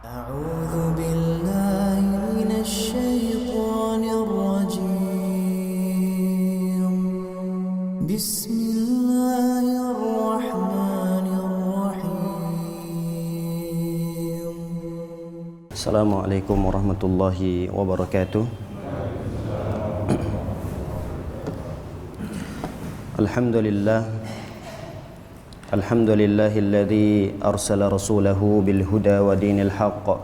أعوذ بالله من الشيطان الرجيم بسم الله الرحمن الرحيم Assalamualaikum warahmatullahi wabarakatuh. Alhamdulillahilladzi arsala rasulahu bil huda wa dinil haqq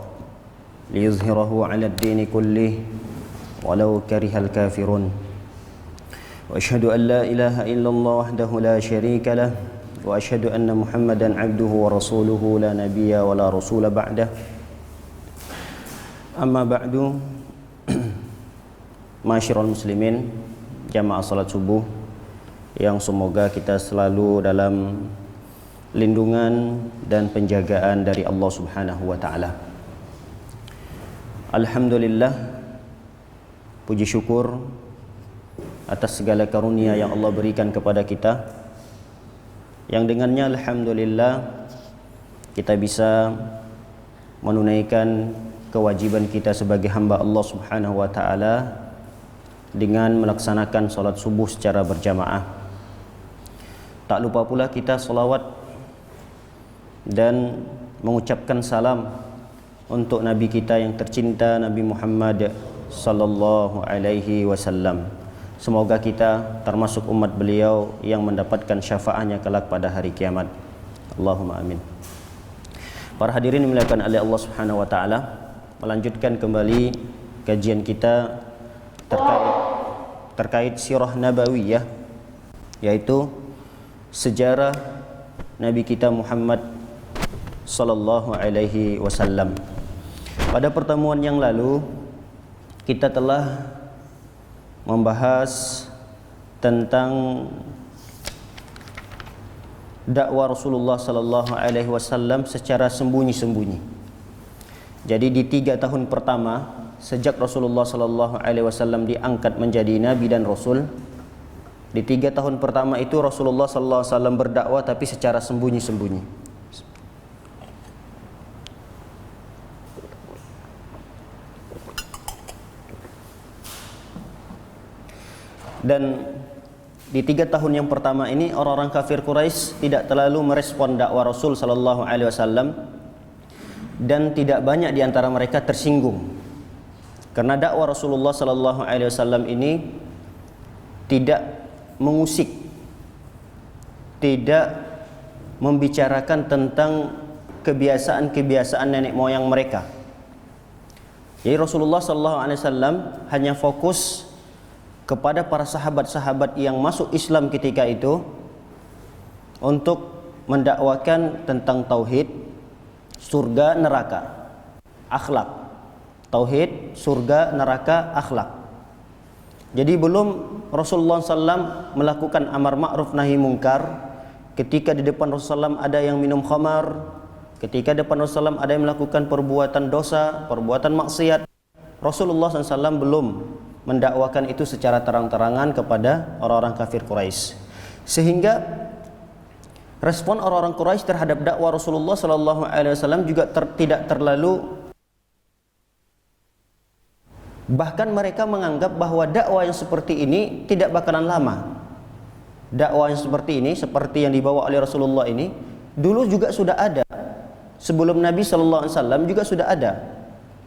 liyuzhirahu 'alad dini kullih walau karihal kafirun. Wa asyhadu an la ilaha illallah wahdahu la syarika lah wa asyhadu anna Muhammadan 'abduhu wa rasuluhu la nabiyya wa la rasula ba'dah. Amma ba'du. Ma'asyiral muslimin, jamaah salat subuh yang semoga kita selalu dalam lindungan dan penjagaan dari Allah Subhanahu wa taala. Alhamdulillah, puji syukur atas segala karunia yang Allah berikan kepada kita, yang dengannya alhamdulillah kita bisa menunaikan kewajiban kita sebagai hamba Allah Subhanahu wa taala dengan melaksanakan salat subuh secara berjamaah. Tak lupa pula kita salawat dan mengucapkan salam untuk Nabi kita yang tercinta, Nabi Muhammad sallallahu alaihi wasallam. Semoga kita termasuk umat beliau yang mendapatkan syafaatnya kelak pada hari kiamat. Allahumma amin. Para hadirin dimuliakan oleh Allah Subhanahu wa taala, melanjutkan kembali kajian kita terkait sirah nabawiyah, yaitu sejarah Nabi kita Muhammad sallallahu alaihi wasallam. Pada pertemuan yang lalu kita telah membahas tentang dakwah Rasulullah sallallahu alaihi wasallam secara sembunyi-sembunyi. Jadi di 3 tahun pertama sejak Rasulullah sallallahu alaihi wasallam diangkat menjadi nabi dan rasul, di 3 tahun pertama itu Rasulullah sallallahu alaihi wasallam berdakwah tapi secara sembunyi-sembunyi. Dan di 3 tahun yang pertama ini orang-orang kafir Quraisy tidak terlalu merespon dakwah Rasul sallallahu alaihi wasallam, dan tidak banyak di antara mereka tersinggung karena dakwah Rasulullah sallallahu alaihi wasallam ini tidak mengusik, tidak membicarakan tentang kebiasaan-kebiasaan nenek moyang mereka. Jadi Rasulullah sallallahu alaihi wasallam hanya fokus kepada para sahabat-sahabat yang masuk Islam ketika itu untuk mendakwakan tentang tauhid, surga, neraka, akhlak. Tauhid, surga, neraka, akhlak. Jadi belum Rasulullah SAW melakukan amar ma'ruf nahi mungkar, ketika di depan Rasulullah SAW ada yang minum khamar, ketika di depan Rasulullah SAW ada yang melakukan perbuatan dosa, perbuatan maksiat, Rasulullah SAW belum mendakwakan itu secara terang-terangan kepada orang-orang kafir Quraisy. Sehingga respon orang-orang Quraisy terhadap dakwah Rasulullah SAW juga tidak terlalu, bahkan mereka menganggap bahwa dakwah yang seperti ini tidak bakalan lama. Dakwah yang seperti ini, seperti yang dibawa oleh Rasulullah ini, dulu juga sudah ada. Sebelum Nabi SAW juga sudah ada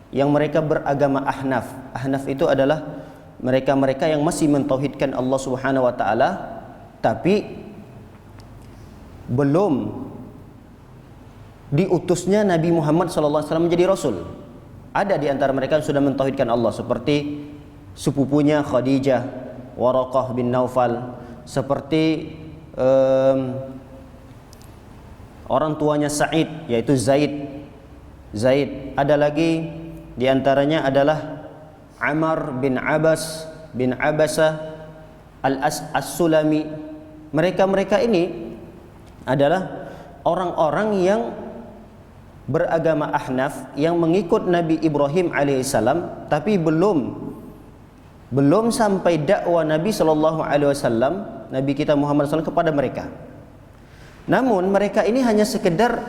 yang mereka beragama Ahnaf. Ahnaf itu adalah mereka-mereka yang masih mentauhidkan Allah Subhanahu wa taala, tapi belum diutusnya Nabi Muhammad sallallahu alaihi wasallam menjadi rasul. Ada di antara mereka yang sudah mentauhidkan Allah, seperti sepupunya Khadijah, Waraqah bin Naufal, seperti orang tuanya Sa'id, yaitu Zaid. Ada lagi di antaranya adalah Amr bin Abbas bin Abbasah As-Sulami. Mereka ini adalah orang-orang yang beragama Ahnaf, yang mengikut Nabi Ibrahim alaihissalam, tapi belum sampai dakwah Nabi sallallahu alaihi wasallam, Nabi kita Muhammad SAW kepada mereka. Namun mereka ini hanya sekedar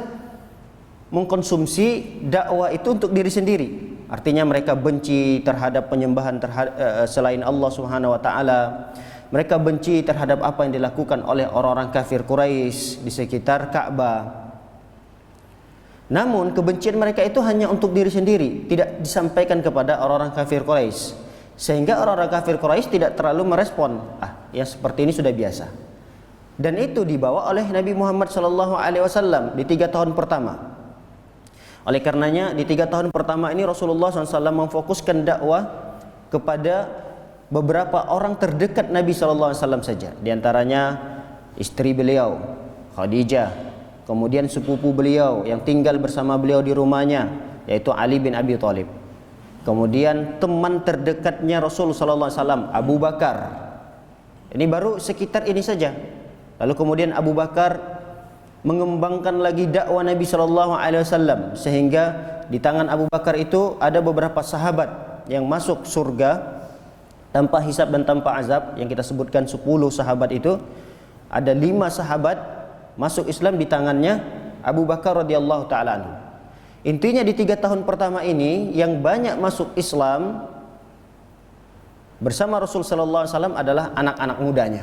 mengkonsumsi dakwah itu untuk diri sendiri. Artinya mereka benci terhadap penyembahan selain Allah Subhanahu wa taala. Mereka benci terhadap apa yang dilakukan oleh orang-orang kafir Quraisy di sekitar Ka'bah. Namun kebencian mereka itu hanya untuk diri sendiri, tidak disampaikan kepada orang-orang kafir Quraisy. Sehingga orang-orang kafir Quraisy tidak terlalu merespon. Yang seperti ini sudah biasa. Dan itu dibawa oleh Nabi Muhammad SAW di 3 tahun pertama. Oleh karenanya di 3 tahun pertama ini Rasulullah SAW memfokuskan dakwah kepada beberapa orang terdekat Nabi SAW saja. Di antaranya istri beliau Khadijah, kemudian sepupu beliau yang tinggal bersama beliau di rumahnya, yaitu Ali bin Abi Thalib. Kemudian teman terdekatnya Rasul SAW, Abu Bakar. Ini baru sekitar ini saja. Lalu kemudian Abu Bakar mengembangkan lagi dakwah Nabi SAW, sehingga di tangan Abu Bakar itu ada beberapa sahabat yang masuk surga tanpa hisab dan tanpa azab. Yang kita sebutkan 10 sahabat itu, ada 5 sahabat masuk Islam di tangannya Abu Bakar radhiyallahu ta'ala anhu. Intinya di 3 tahun pertama ini yang banyak masuk Islam bersama Rasul sallallahu alaihi wasallam adalah anak-anak mudanya.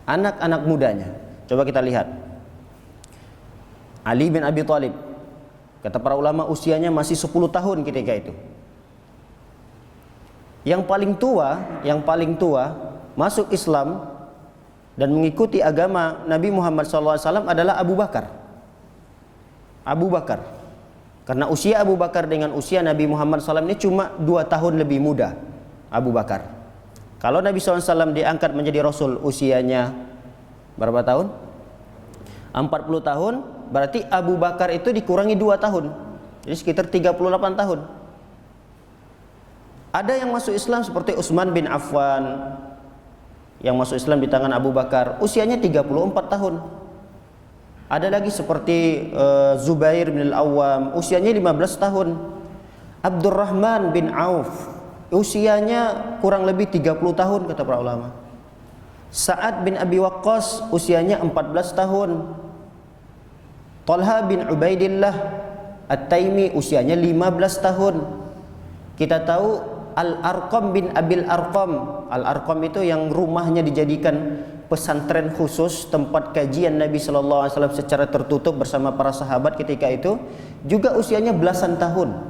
Anak-anak mudanya. Coba kita lihat. Ali bin Abi Thalib, kata para ulama usianya masih 10 tahun ketika itu. Yang paling tua masuk Islam dan mengikuti agama Nabi Muhammad SAW adalah Abu Bakar. Abu Bakar. Karena usia Abu Bakar dengan usia Nabi Muhammad SAW ini cuma 2 tahun lebih muda. Abu Bakar. Kalau Nabi SAW diangkat menjadi Rasul usianya berapa tahun? 40 tahun. Berarti Abu Bakar itu dikurangi 2 tahun. Jadi sekitar 38 tahun. Ada yang masuk Islam seperti Utsman bin Affan, yang masuk Islam di tangan Abu Bakar, usianya 34 tahun. Ada lagi seperti Zubair bin Al-Awwam, usianya 15 tahun. Abdurrahman bin Auf, usianya kurang lebih 30 tahun kata para ulama. Sa'ad bin Abi Waqqas, usianya 14 tahun. Talha bin Ubaidillah At-Taimi, usianya 15 tahun. Kita tahu Al-Arqam bin Abil Arqam. Al-Arqam itu yang rumahnya dijadikan pesantren khusus, tempat kajian Nabi SAW secara tertutup bersama para sahabat ketika itu, juga usianya belasan tahun.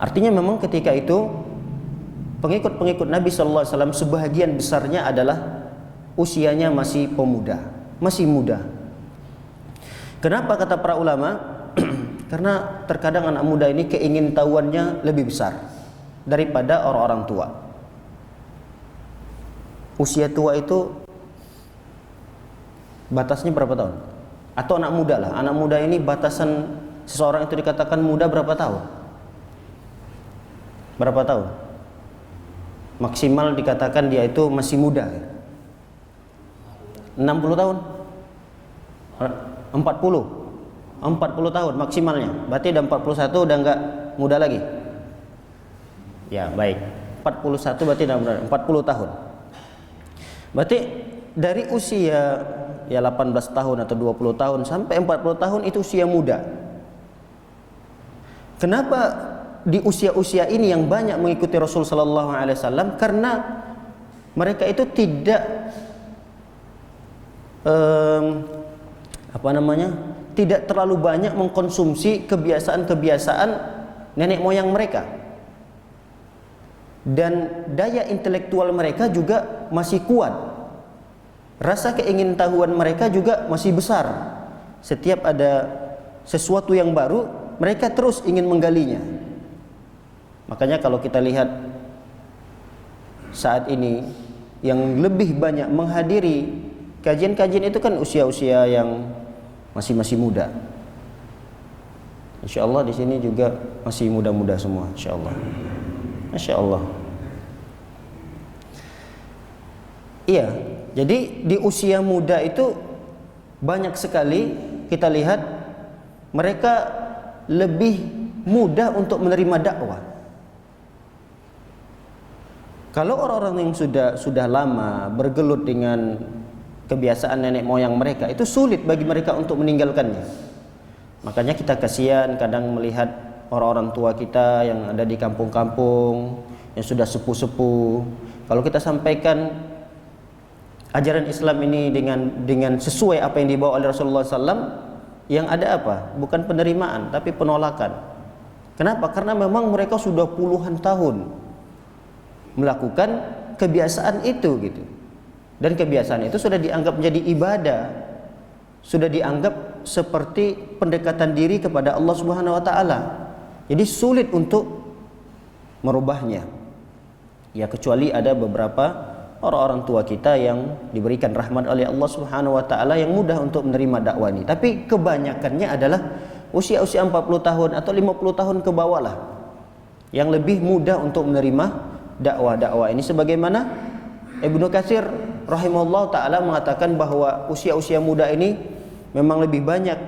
Artinya memang ketika itu pengikut-pengikut Nabi SAW sebahagian besarnya adalah usianya masih pemuda, masih muda. Kenapa kata para ulama? Karena terkadang anak muda ini keingintahuannya lebih besar daripada orang-orang tua. Usia tua itu batasnya berapa tahun? Atau anak muda lah. Anak muda ini batasan seseorang itu dikatakan muda berapa tahun? Berapa tahun? Maksimal dikatakan dia itu masih muda. 60 tahun? 40 tahun maksimalnya. Berarti udah 41 udah enggak muda lagi. Ya, baik. 41 berarti udah 40 tahun. Berarti dari usia ya 18 tahun atau 20 tahun sampai 40 tahun itu usia muda. Kenapa di usia-usia ini yang banyak mengikuti Rasul sallallahu alaihi wasallam? Karena mereka itu tidak tidak terlalu banyak mengkonsumsi kebiasaan-kebiasaan nenek moyang mereka, dan daya intelektual mereka juga masih kuat. Rasa keingintahuan mereka juga masih besar. Setiap ada sesuatu yang baru, mereka terus ingin menggalinya. Makanya kalau kita lihat saat ini yang lebih banyak menghadiri kajian-kajian itu kan usia-usia yang masih muda. Insya Allah di sini juga masih muda-muda semua. Insya Allah. Masya Allah. Iya. Jadi di usia muda itu banyak sekali kita lihat mereka lebih mudah untuk menerima dakwah. Kalau orang-orang yang sudah lama bergelut dengan kebiasaan nenek moyang mereka, itu sulit bagi mereka untuk meninggalkannya. Makanya kita kasihan kadang melihat orang-orang tua kita yang ada di kampung-kampung yang sudah sepuh-sepuh. Kalau kita sampaikan ajaran Islam ini dengan sesuai apa yang dibawa oleh Rasulullah SAW, yang ada apa? Bukan penerimaan, tapi penolakan. Kenapa? Karena memang mereka sudah puluhan tahun melakukan kebiasaan itu gitu. Dan kebiasaan itu sudah dianggap menjadi ibadah, sudah dianggap seperti pendekatan diri kepada Allah Subhanahu wa taala. Jadi sulit untuk merubahnya. Ya kecuali ada beberapa orang-orang tua kita yang diberikan rahmat oleh Allah Subhanahu wa taala yang mudah untuk menerima dakwah ini. Tapi kebanyakannya adalah usia-usia 40 tahun atau 50 tahun ke bawah lah yang lebih mudah untuk menerima dakwah-dakwah ini, sebagaimana Ibnu Katsir rahimahullah taala mengatakan bahwa usia-usia muda ini memang lebih banyak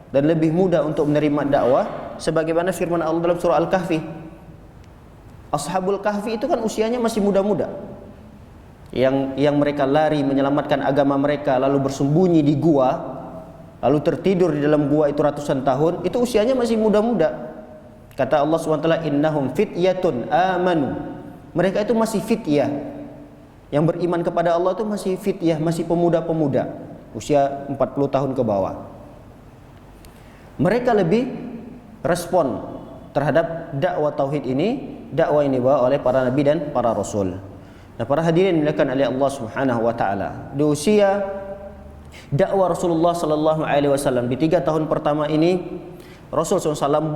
dan lebih mudah untuk menerima dakwah, sebagaimana firman Allah dalam surah Al-Kahfi. Ashabul Kahfi itu kan usianya masih muda-muda. Yang mereka lari menyelamatkan agama mereka lalu bersembunyi di gua, lalu tertidur di dalam gua itu ratusan tahun, itu usianya masih muda-muda. Kata Allah SWT, innahum fityatun amanu. Mereka itu masih fityah. Yang beriman kepada Allah itu masih fityah, masih pemuda-pemuda, usia 40 tahun ke bawah. Mereka lebih respon terhadap dakwah tauhid ini, dakwah yang dibawa oleh para nabi dan para rasul. Nah, para hadirin dimuliakan oleh Allah Subhanahu wa taala, di usia dakwah Rasulullah sallallahu alaihi wasallam di 3 tahun pertama ini, Rasul SAW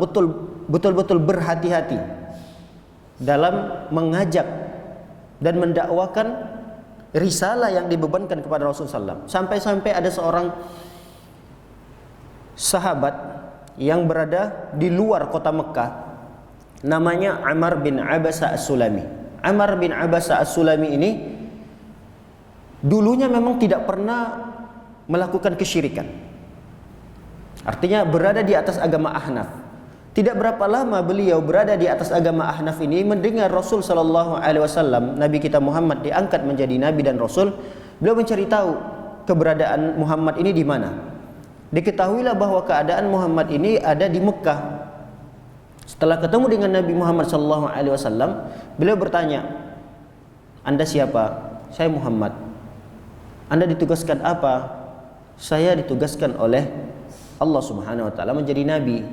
betul-betul berhati-hati dalam mengajak dan mendakwakan risalah yang dibebankan kepada Rasul SAW. Sampai-sampai ada seorang sahabat yang berada di luar kota Mekah, namanya Ammar bin Abasa As-Sulami. Ammar bin Abasa As-Sulami ini dulunya memang tidak pernah melakukan kesyirikan. Artinya berada di atas agama Ahnaf. Tidak berapa lama beliau berada di atas agama Ahnaf ini, mendengar Rasul sallallahu alaihi wasallam, Nabi kita Muhammad diangkat menjadi nabi dan rasul. Beliau mencari tahu keberadaan Muhammad ini di mana. Diketahuilah bahwa keadaan Muhammad ini ada di Mekah. Setelah ketemu dengan Nabi Muhammad sallallahu alaihi wasallam, beliau bertanya, "Anda siapa?" "Saya Muhammad." "Anda ditugaskan apa?" "Saya ditugaskan oleh Allah Subhanahu wa taala menjadi nabi."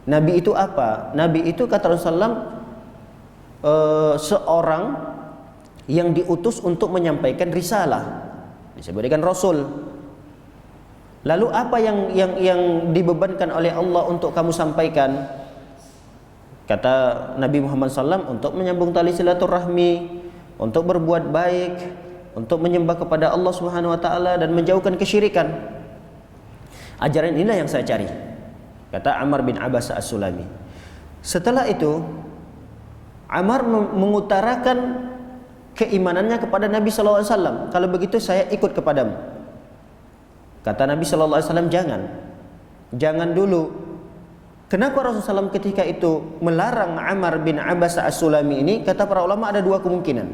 Nabi itu apa? Nabi itu kata Rasulullah seorang yang diutus untuk menyampaikan risalah, disebutkan rasul. Lalu apa yang dibebankan oleh Allah untuk kamu sampaikan? Kata Nabi Muhammad SAW, untuk menyambung tali silaturahmi, untuk berbuat baik, untuk menyembah kepada Allah Subhanahu wa taala dan menjauhkan kesyirikan. Ajaran inilah yang saya cari, kata Ammar bin Abasa As-Sulami. Setelah itu Ammar mengutarakan keimanannya kepada Nabi sallallahu alaihi wasallam. "Kalau begitu saya ikut kepadamu." Kata Nabi sallallahu alaihi wasallam, "Jangan dulu." Kenapa Rasulullah SAW ketika itu melarang Ammar bin Abasa As-Sulami ini? Kata para ulama ada 2 kemungkinan.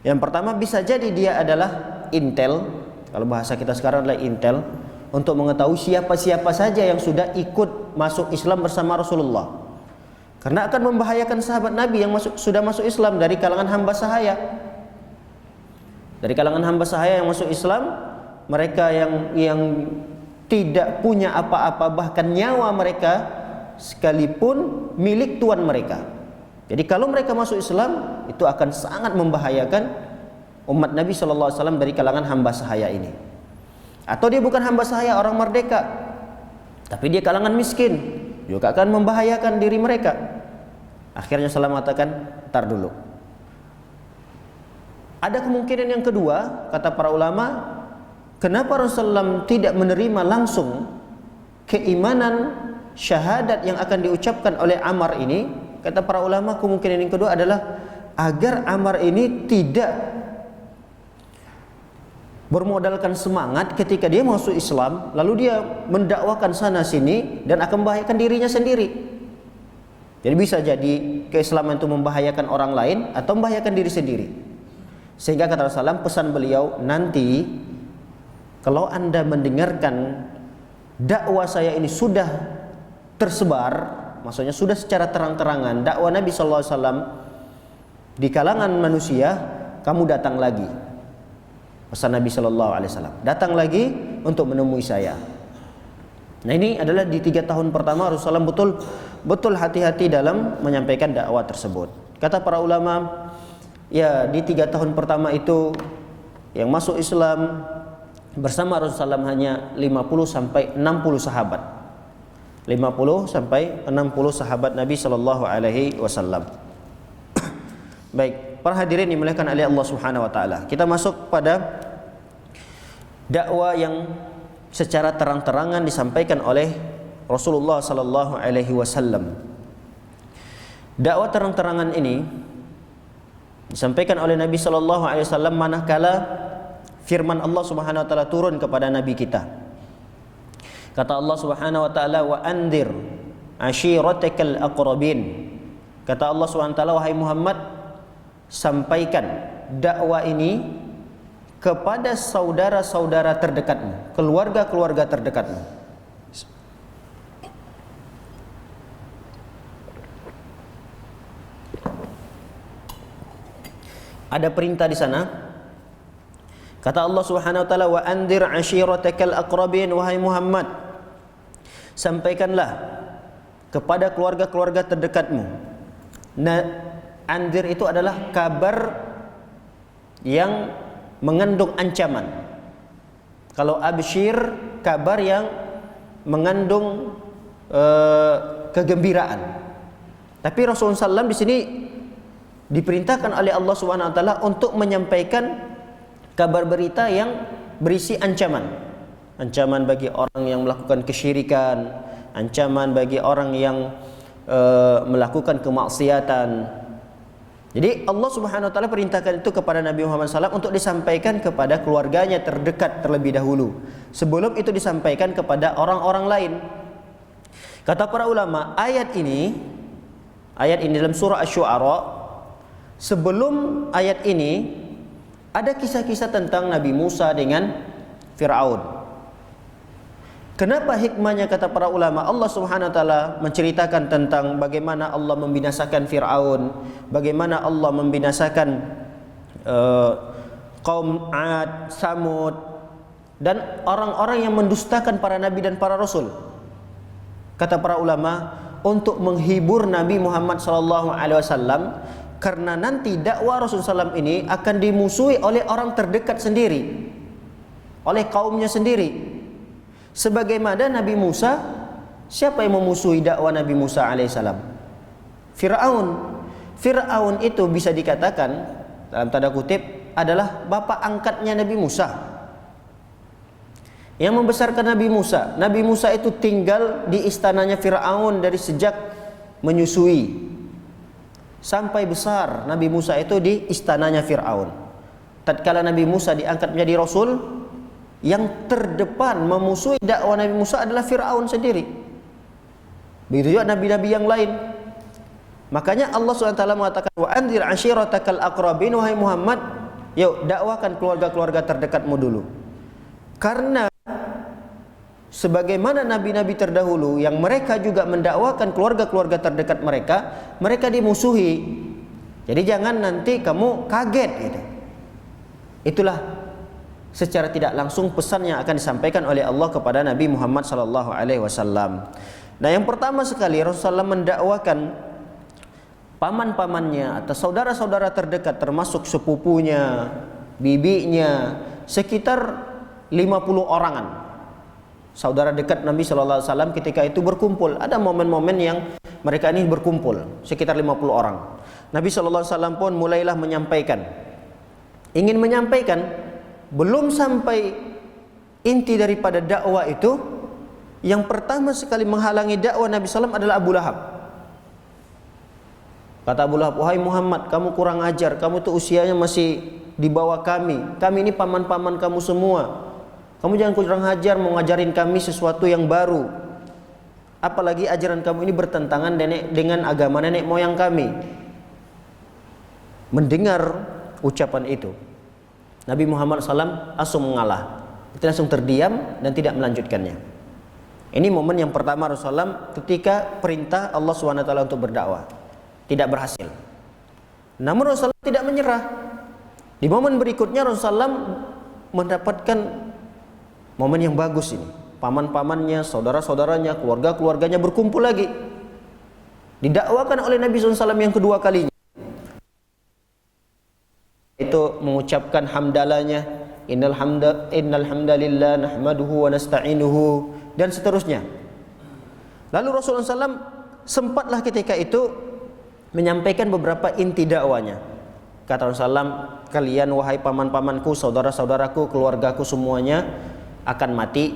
Yang pertama, bisa jadi dia adalah intel, kalau bahasa kita sekarang adalah intel, untuk mengetahui siapa-siapa saja yang sudah ikut masuk Islam bersama Rasulullah. Karena akan membahayakan sahabat Nabi yang sudah masuk Islam dari kalangan hamba sahaya. Dari kalangan hamba sahaya yang masuk Islam, mereka yang tidak punya apa-apa, bahkan nyawa mereka sekalipun milik tuan mereka. Jadi kalau mereka masuk Islam, itu akan sangat membahayakan umat Nabi SAW dari kalangan hamba sahaya ini. Atau dia bukan hamba sahaya, orang merdeka, tapi dia kalangan miskin, juga akan membahayakan diri mereka. Akhirnya Salam mengatakan, "Tar dulu." Ada kemungkinan yang kedua, kata para ulama, kenapa Rasulullah tidak menerima langsung keimanan syahadat yang akan diucapkan oleh Ammar ini? Kata para ulama, kemungkinan yang kedua adalah agar Ammar ini tidak bermodalkan semangat ketika dia masuk Islam, lalu dia mendakwakan sana sini dan akan membahayakan dirinya sendiri. Jadi bisa jadi keislaman itu membahayakan orang lain atau membahayakan diri sendiri. Sehingga kata Rasulullah, pesan beliau, nanti kalau Anda mendengarkan dakwah saya ini sudah tersebar, maksudnya sudah secara terang-terangan dakwah Nabi sallallahu alaihi wasallam di kalangan manusia, kamu datang lagi. Pesan Nabi sallallahu alaihi wasallam, datang lagi untuk menemui saya. Nah, ini adalah di 3 tahun pertama Rasulullah betul hati-hati dalam menyampaikan dakwah tersebut. Kata para ulama, ya di 3 tahun pertama itu yang masuk Islam bersama Rasulullah SAW hanya 50 sampai 60 sahabat. 50 sampai 60 sahabat Nabi sallallahu alaihi wasallam. Baik, para hadirin dimuliakan oleh Allah Subhanahu wa taala. Kita masuk pada dakwah yang secara terang-terangan disampaikan oleh Rasulullah sallallahu alaihi wasallam. Dakwah terang-terangan ini disampaikan oleh Nabi sallallahu alaihi wasallam manakala firman Allah Subhanahu wa taala turun kepada nabi kita. Kata Allah Subhanahu wa taala, "Wa anzir ashiratakal aqrabin." Kata Allah Subhanahu wa taala, wahai Muhammad, sampaikan dakwah ini kepada saudara-saudara terdekatmu, keluarga-keluarga terdekatmu. Ada perintah di sana. Kata Allah Subhanahu wa taala, "Wa anzir ashiratakal aqrabin." Wahai Muhammad, sampaikanlah kepada keluarga-keluarga terdekatmu. Nah, anzir itu adalah kabar yang mengandung ancaman. Kalau absyir, kabar yang mengandung kegembiraan. Tapi Rasulullah SAW di sini diperintahkan oleh Allah Subhanahu wa taala untuk menyampaikan kabar berita yang berisi ancaman. Ancaman bagi orang yang melakukan kesyirikan, ancaman bagi orang yang melakukan kemaksiatan. Jadi Allah Subhanahu wa taala perintahkan itu kepada Nabi Muhammad SAW untuk disampaikan kepada keluarganya terdekat terlebih dahulu, sebelum itu disampaikan kepada orang-orang lain. Kata para ulama, ayat ini dalam surah Asy-Syu'ara, sebelum ayat ini ada kisah-kisah tentang Nabi Musa dengan Fir'aun. Kenapa hikmahnya, kata para ulama, Allah Subhanahu wa taala menceritakan tentang bagaimana Allah membinasakan Fir'aun, bagaimana Allah membinasakan kaum Ad, Samud, dan orang-orang yang mendustakan para nabi dan para rasul. Kata para ulama, untuk menghibur Nabi Muhammad SAW, karena nanti dakwah Rasulullah SAW ini akan dimusuhi oleh orang terdekat sendiri, oleh kaumnya sendiri. Sebagaimana Nabi Musa, siapa yang memusuhi dakwah Nabi Musa alaihissalam? Fir'aun. Fir'aun itu bisa dikatakan dalam tanda kutip adalah bapak angkatnya Nabi Musa, yang membesarkan Nabi Musa. Nabi Musa itu tinggal di istananya Fir'aun dari sejak menyusui sampai besar. Nabi Musa itu di istananya Fir'aun. Tatkala Nabi Musa diangkat menjadi Rasul, yang terdepan memusuhi dakwah Nabi Musa adalah Fir'aun sendiri. Begitu juga nabi-nabi yang lain. Makanya Allah SWT mengatakan, "Wa anzir ashiratakal aqrabin." Wahai Muhammad, yuk dakwahkan keluarga-keluarga terdekatmu dulu. Karena sebagaimana nabi-nabi terdahulu yang mereka juga mendakwakan keluarga-keluarga terdekat mereka, mereka dimusuhi. Jadi jangan nanti kamu kaget gitu. Itulah secara tidak langsung pesan yang akan disampaikan oleh Allah kepada Nabi Muhammad SAW. Nah, yang pertama sekali Rasulullah mendakwakan paman-pamannya atau saudara-saudara terdekat, termasuk sepupunya, bibinya, sekitar 50 orangan. Saudara dekat Nabi SAW ketika itu berkumpul. Ada momen-momen yang mereka ini berkumpul, sekitar 50 orang. Nabi SAW pun mulailah menyampaikan, ingin menyampaikan. Belum sampai inti daripada dakwah itu, yang pertama sekali menghalangi dakwah Nabi SAW adalah Abu Lahab. Kata Abu Lahab, "Wahai Muhammad, kamu kurang ajar, kamu tuh usianya masih di bawah kami ini paman-paman kamu semua. Kamu jangan kurang ajar mau ngajarin kami sesuatu yang baru. Apalagi ajaran kamu ini bertentangan dengan agama nenek moyang kami." Mendengar ucapan itu, Nabi Muhammad SAW langsung mengalah. Itu langsung terdiam dan tidak melanjutkannya. Ini momen yang pertama Rasulullah ketika perintah Allah SWT untuk berdakwah tidak berhasil. Namun Rasulullah tidak menyerah. Di momen berikutnya Rasulullah mendapatkan momen yang bagus ini. Paman-pamannya, saudara-saudaranya, keluarga-keluarganya berkumpul lagi. Didakwakan oleh Nabi SAW yang kedua kalinya. Itu mengucapkan hamdalahnya, innal hamdalillah nahmaduhu wa nasta'inuhu, dan seterusnya. Lalu Rasulullah SAW sempatlah ketika itu menyampaikan beberapa inti dakwanya. Kata Rasulullah, kalian wahai paman-pamanku, saudara-saudaraku, keluargaku semuanya akan mati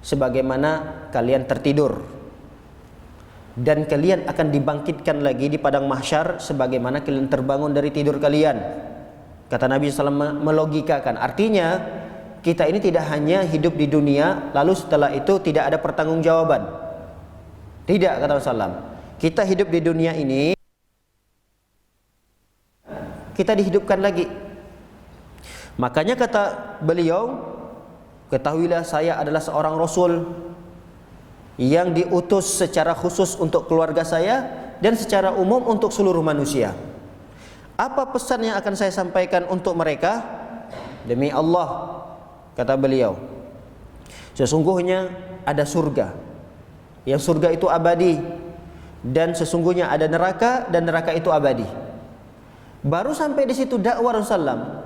sebagaimana kalian tertidur, dan kalian akan dibangkitkan lagi di padang mahsyar sebagaimana kalian terbangun dari tidur kalian. Kata Nabi SAW melogikakan, artinya kita ini tidak hanya hidup di dunia lalu setelah itu tidak ada pertanggungjawaban. Tidak, kata Rasulullah, kita hidup di dunia ini, kita dihidupkan lagi. Makanya kata beliau, ketahuilah saya adalah seorang Rasul yang diutus secara khusus untuk keluarga saya dan secara umum untuk seluruh manusia. Apa pesan yang akan saya sampaikan untuk mereka? Demi Allah, kata beliau, sesungguhnya ada surga, yang surga itu abadi, dan sesungguhnya ada neraka, dan neraka itu abadi. Baru sampai di situ dakwah Rasulullah,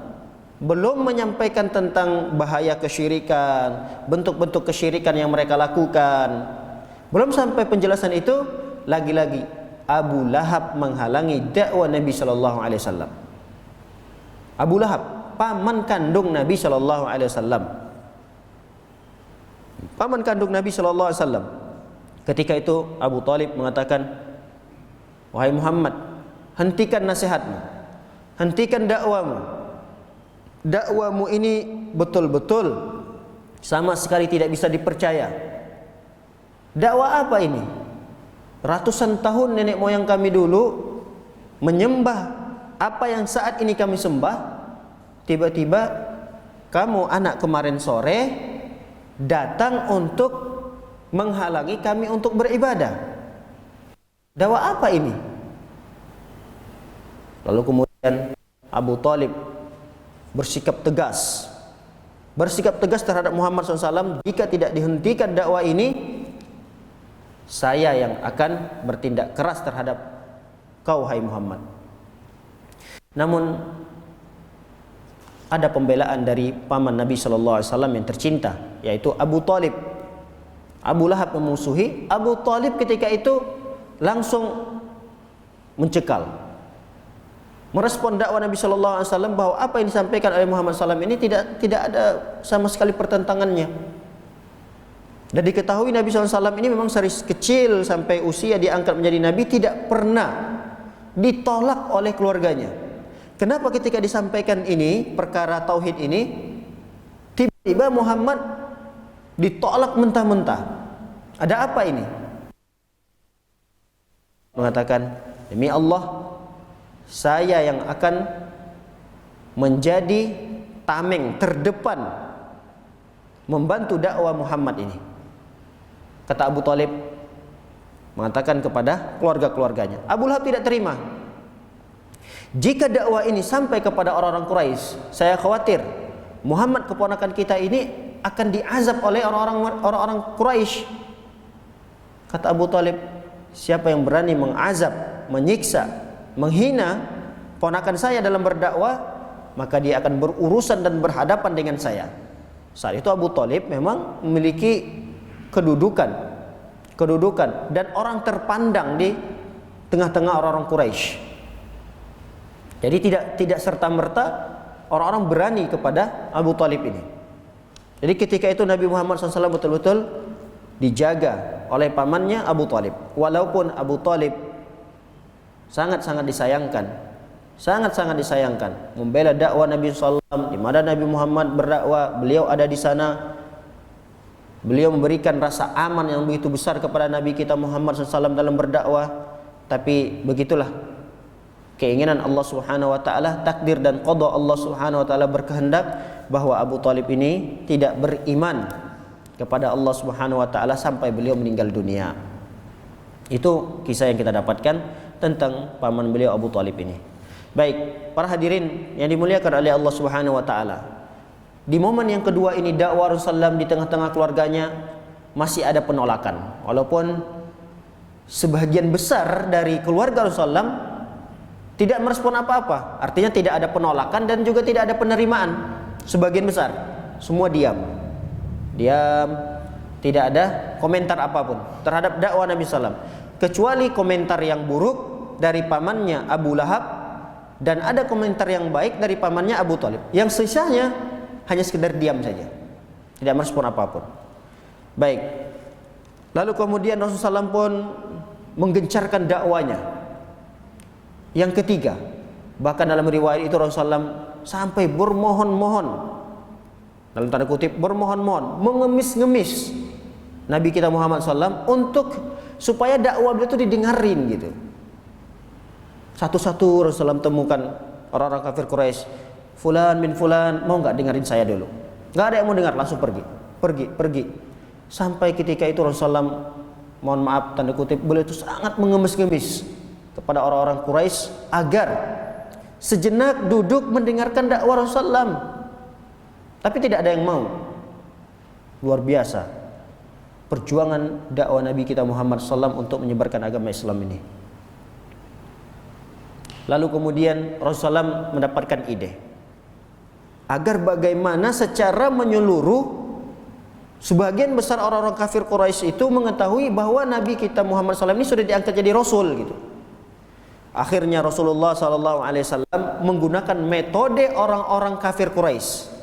belum menyampaikan tentang bahaya kesyirikan, bentuk-bentuk kesyirikan yang mereka lakukan. Belum sampai penjelasan itu, lagi-lagi Abu Lahab menghalangi dakwah Nabi sallallahu alaihi wasallam. Abu Lahab, paman kandung Nabi sallallahu alaihi wasallam. Paman kandung Nabi sallallahu alaihi wasallam. Ketika itu Abu Talib mengatakan, wahai Muhammad, hentikan nasihatmu, hentikan dakwamu. Dakwamu ini betul-betul sama sekali tidak bisa dipercaya. Dakwah apa ini? Ratusan tahun nenek moyang kami dulu menyembah apa yang saat ini kami sembah. Tiba-tiba kamu anak kemarin sore datang untuk menghalangi kami untuk beribadah. Dakwah apa ini? Lalu kemudian Abu Talib bersikap tegas terhadap Muhammad SAW. Jika tidak dihentikan dakwah ini, saya yang akan bertindak keras terhadap kau, hai Muhammad. Namun ada pembelaan dari paman Nabi SAW yang tercinta, yaitu Abu Talib. Abu Lahab memusuhi, Abu Talib ketika itu langsung mencekal, merespon dakwah Nabi SAW bahwa apa yang disampaikan oleh Muhammad SAW ini tidak ada sama sekali pertentangannya. Dan diketahui Nabi SAW ini memang dari kecil sampai usia diangkat menjadi Nabi tidak pernah ditolak oleh keluarganya. Kenapa ketika disampaikan ini, perkara tauhid ini, tiba-tiba Muhammad ditolak mentah-mentah? Ada apa ini? Mengatakan, demi Allah, saya yang akan menjadi tameng terdepan membantu dakwah Muhammad ini. Kata Abu Talib mengatakan kepada keluarga-keluarganya. Abu Lahab tidak terima. Jika dakwah ini sampai kepada orang-orang Quraisy, saya khawatir Muhammad keponakan kita ini akan diazab oleh orang-orang Quraisy. Kata Abu Talib, siapa yang berani mengazab, menyiksa, menghina ponakan saya dalam berdakwah, maka dia akan berurusan dan berhadapan dengan saya. Saat itu Abu Talib memang memiliki kedudukan dan orang terpandang di tengah-tengah orang-orang Quraisy. Jadi tidak serta-merta orang-orang berani kepada Abu Talib ini. Jadi ketika itu Nabi Muhammad SAW betul-betul dijaga oleh pamannya Abu Talib. Walaupun Abu Talib sangat-sangat disayangkan membela dakwah Nabi SAW, di mana Nabi Muhammad berdakwah, beliau ada di sana. Beliau memberikan rasa aman yang begitu besar kepada Nabi kita Muhammad SAW dalam berdakwah. Tapi begitulah keinginan Allah Subhanahu wa taala, takdir dan qada Allah Subhanahu wa taala berkehendak bahwa Abu Talib ini tidak beriman kepada Allah Subhanahu wa taala sampai beliau meninggal dunia. Itu kisah yang kita dapatkan tentang paman beliau Abu Thalib ini. Baik, para hadirin yang dimuliakan oleh Allah Subhanahu wa taala. Di momen yang kedua ini dakwah Rasulullah di tengah-tengah keluarganya masih ada penolakan. Walaupun sebagian besar dari keluarga Rasulullah tidak merespon apa-apa. Artinya tidak ada penolakan dan juga tidak ada penerimaan. Sebagian besar semua diam, tidak ada komentar apapun terhadap dakwah Nabi SAW, kecuali komentar yang buruk dari pamannya Abu Lahab dan ada komentar yang baik dari pamannya Abu Thalib. Yang sisanya hanya sekedar diam saja, tidak merespon apapun. Baik, lalu kemudian Rasulullah SAW pun menggencarkan dakwanya. Yang ketiga, bahkan dalam riwayat itu Rasulullah SAW sampai bermohon-mohon, dalam tanda kutip bermohon-mohon, mengemis-ngemis Nabi kita Muhammad SAW untuk supaya dakwah beliau itu didengarin gitu. Satu-satu Rasulullah temukan orang-orang kafir Quraisy, fulan bin fulan, mau nggak dengerin saya dulu? Nggak ada yang mau dengar, langsung pergi. Sampai ketika itu Rasulullah, mohon maaf tanda kutip, beliau itu sangat mengemis-ngemis kepada orang-orang Quraisy agar sejenak duduk mendengarkan dakwah Rasulullah. Tapi tidak ada yang mau. Luar biasa perjuangan dakwah Nabi kita Muhammad SAW untuk menyebarkan agama Islam ini. Lalu kemudian Rasulullah mendapatkan ide agar bagaimana secara menyeluruh sebagian besar orang-orang kafir Quraisy itu mengetahui bahwa Nabi kita Muhammad SAW ini sudah diangkat jadi Rasul gitu. Akhirnya Rasulullah SAW menggunakan metode orang-orang kafir Quraisy.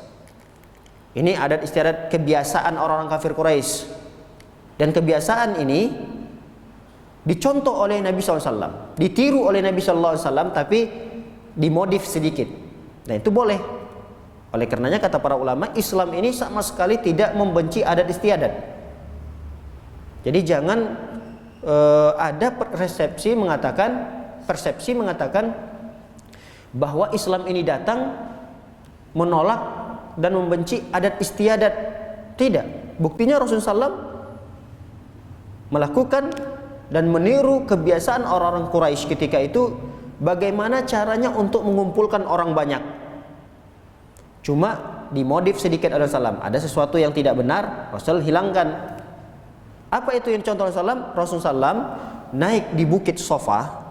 Ini adat istiadat kebiasaan orang-orang kafir Quraisy. Dan kebiasaan ini dicontoh oleh Nabi SAW, ditiru oleh Nabi SAW, tapi dimodif sedikit. Dan itu boleh. Oleh karenanya kata para ulama, Islam ini sama sekali tidak membenci adat istiadat. Jadi jangan ada persepsi mengatakan bahwa Islam ini datang menolak dan membenci adat istiadat. Tidak. Buktinya Rasulullah SAW melakukan dan meniru kebiasaan orang-orang Quraisy ketika itu, bagaimana caranya untuk mengumpulkan orang banyak. Cuma dimodif sedikit oleh Rasulullah. Ada sesuatu yang tidak benar, Rasul hilangkan. Apa itu yang contoh Rasulullah? Rasulullah SAW naik di Bukit Sofa.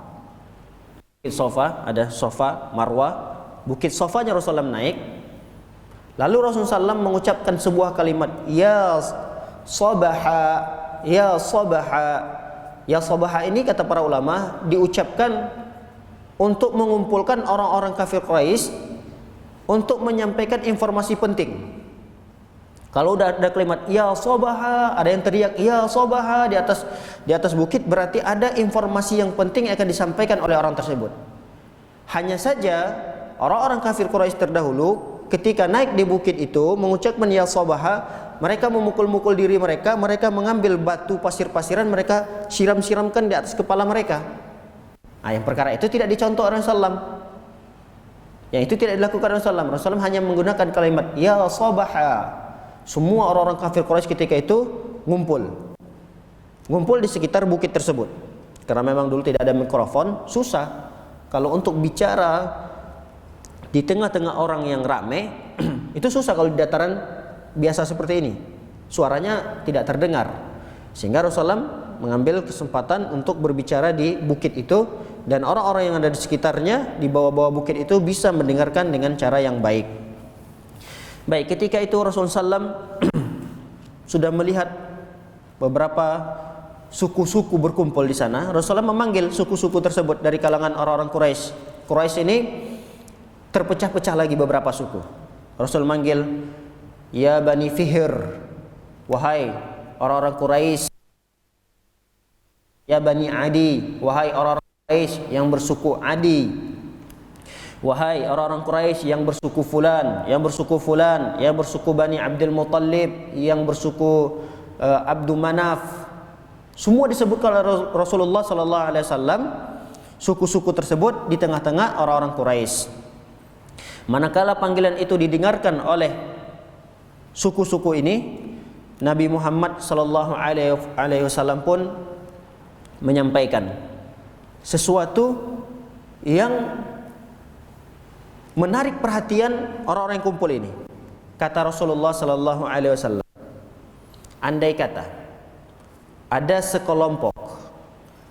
Bukit Sofa, ada Sofa, Marwah. Bukit Sofanya Rasulullah naik. Lalu Rasulullah SAW mengucapkan sebuah kalimat, Ya Sabaha, Ya Sabaha. Ya Sabaha ini kata para ulama diucapkan untuk mengumpulkan orang-orang kafir Quraisy untuk menyampaikan informasi penting. Kalau udah ada kalimat Ya Sabaha, ada yang teriak Ya Sabaha di atas bukit, berarti ada informasi yang penting yang akan disampaikan oleh orang tersebut. Hanya saja orang-orang kafir Quraisy terdahulu ketika naik di bukit itu mengucapkan Ya Sabaha, mereka memukul-mukul diri mereka, mereka mengambil batu pasir-pasiran, mereka siram-siramkan di atas kepala mereka. Nah, yang perkara itu tidak dicontoh oleh Rasulullah. Yang itu tidak dilakukan Rasulullah. Rasulullah hanya menggunakan kalimat Ya Sabaha. Semua orang-orang kafir Quraisy ketika itu ngumpul di sekitar bukit tersebut. Karena memang dulu tidak ada mikrofon, susah kalau untuk bicara di tengah-tengah orang yang ramai. Itu susah kalau di dataran biasa seperti ini, suaranya tidak terdengar. Sehingga Rasulullah mengambil kesempatan untuk berbicara di bukit itu, dan orang-orang yang ada di sekitarnya di bawah-bawah bukit itu bisa mendengarkan dengan cara yang baik. Baik, ketika itu Rasulullah SAW sudah melihat beberapa suku-suku berkumpul di sana. Rasulullah memanggil suku-suku tersebut dari kalangan orang-orang Quraisy. Quraisy ini terpecah-pecah lagi beberapa suku. Rasul manggil Ya Bani Fihr, wahai orang-orang Quraisy. Ya Bani Adi, wahai orang-orang Quraisy yang bersuku Adi. Wahai orang-orang Quraisy yang bersuku fulan, yang bersuku fulan, yang bersuku Bani Abdul Muttalib, yang bersuku Abdul Manaf. Semua disebutkan oleh Rasulullah sallallahu alaihi wasallam suku-suku tersebut di tengah-tengah orang-orang Quraisy. Manakala panggilan itu didengarkan oleh suku-suku ini, Nabi Muhammad sallallahu alaihi wasallam pun menyampaikan sesuatu yang menarik perhatian orang-orang yang kumpul ini. Kata Rasulullah sallallahu alaihi wasallam, andai kata ada sekelompok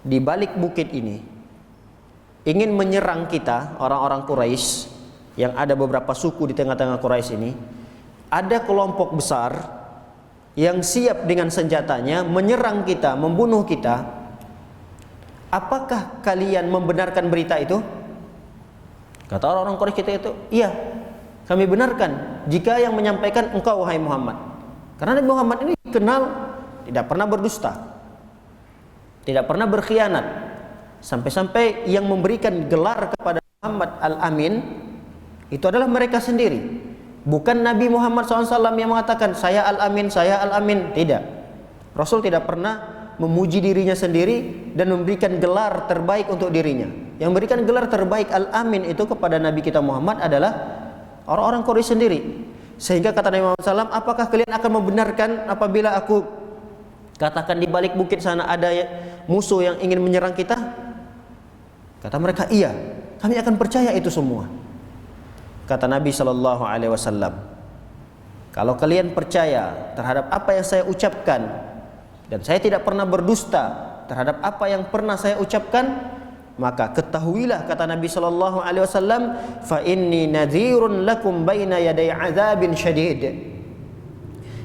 di balik bukit ini ingin menyerang kita, orang-orang Quraisy, yang ada beberapa suku di tengah-tengah Quraisy ini, ada kelompok besar yang siap dengan senjatanya menyerang kita, membunuh kita, apakah kalian membenarkan berita itu? Kata orang-orang Quraisy kita itu, iya, kami benarkan jika yang menyampaikan engkau wahai Muhammad. Karena Nabi Muhammad ini kenal tidak pernah berdusta, tidak pernah berkhianat. Sampai-sampai yang memberikan gelar kepada Muhammad Al-Amin itu adalah mereka sendiri. Bukan Nabi Muhammad SAW yang mengatakan saya Al-Amin, saya Al-Amin. Tidak. Rasul tidak pernah memuji dirinya sendiri dan memberikan gelar terbaik untuk dirinya. Yang memberikan gelar terbaik Al-Amin itu kepada Nabi kita Muhammad adalah orang-orang Quraisy sendiri. Sehingga kata Nabi Muhammad SAW, apakah kalian akan membenarkan apabila aku katakan di balik bukit sana ada musuh yang ingin menyerang kita? Kata mereka, iya, kami akan percaya itu semua. Kata Nabi SAW, kalau kalian percaya terhadap apa yang saya ucapkan, dan saya tidak pernah berdusta terhadap apa yang pernah saya ucapkan, maka ketahuilah, kata Nabi SAW, fa inni nadhirun lakum baina yaday azabin syadid.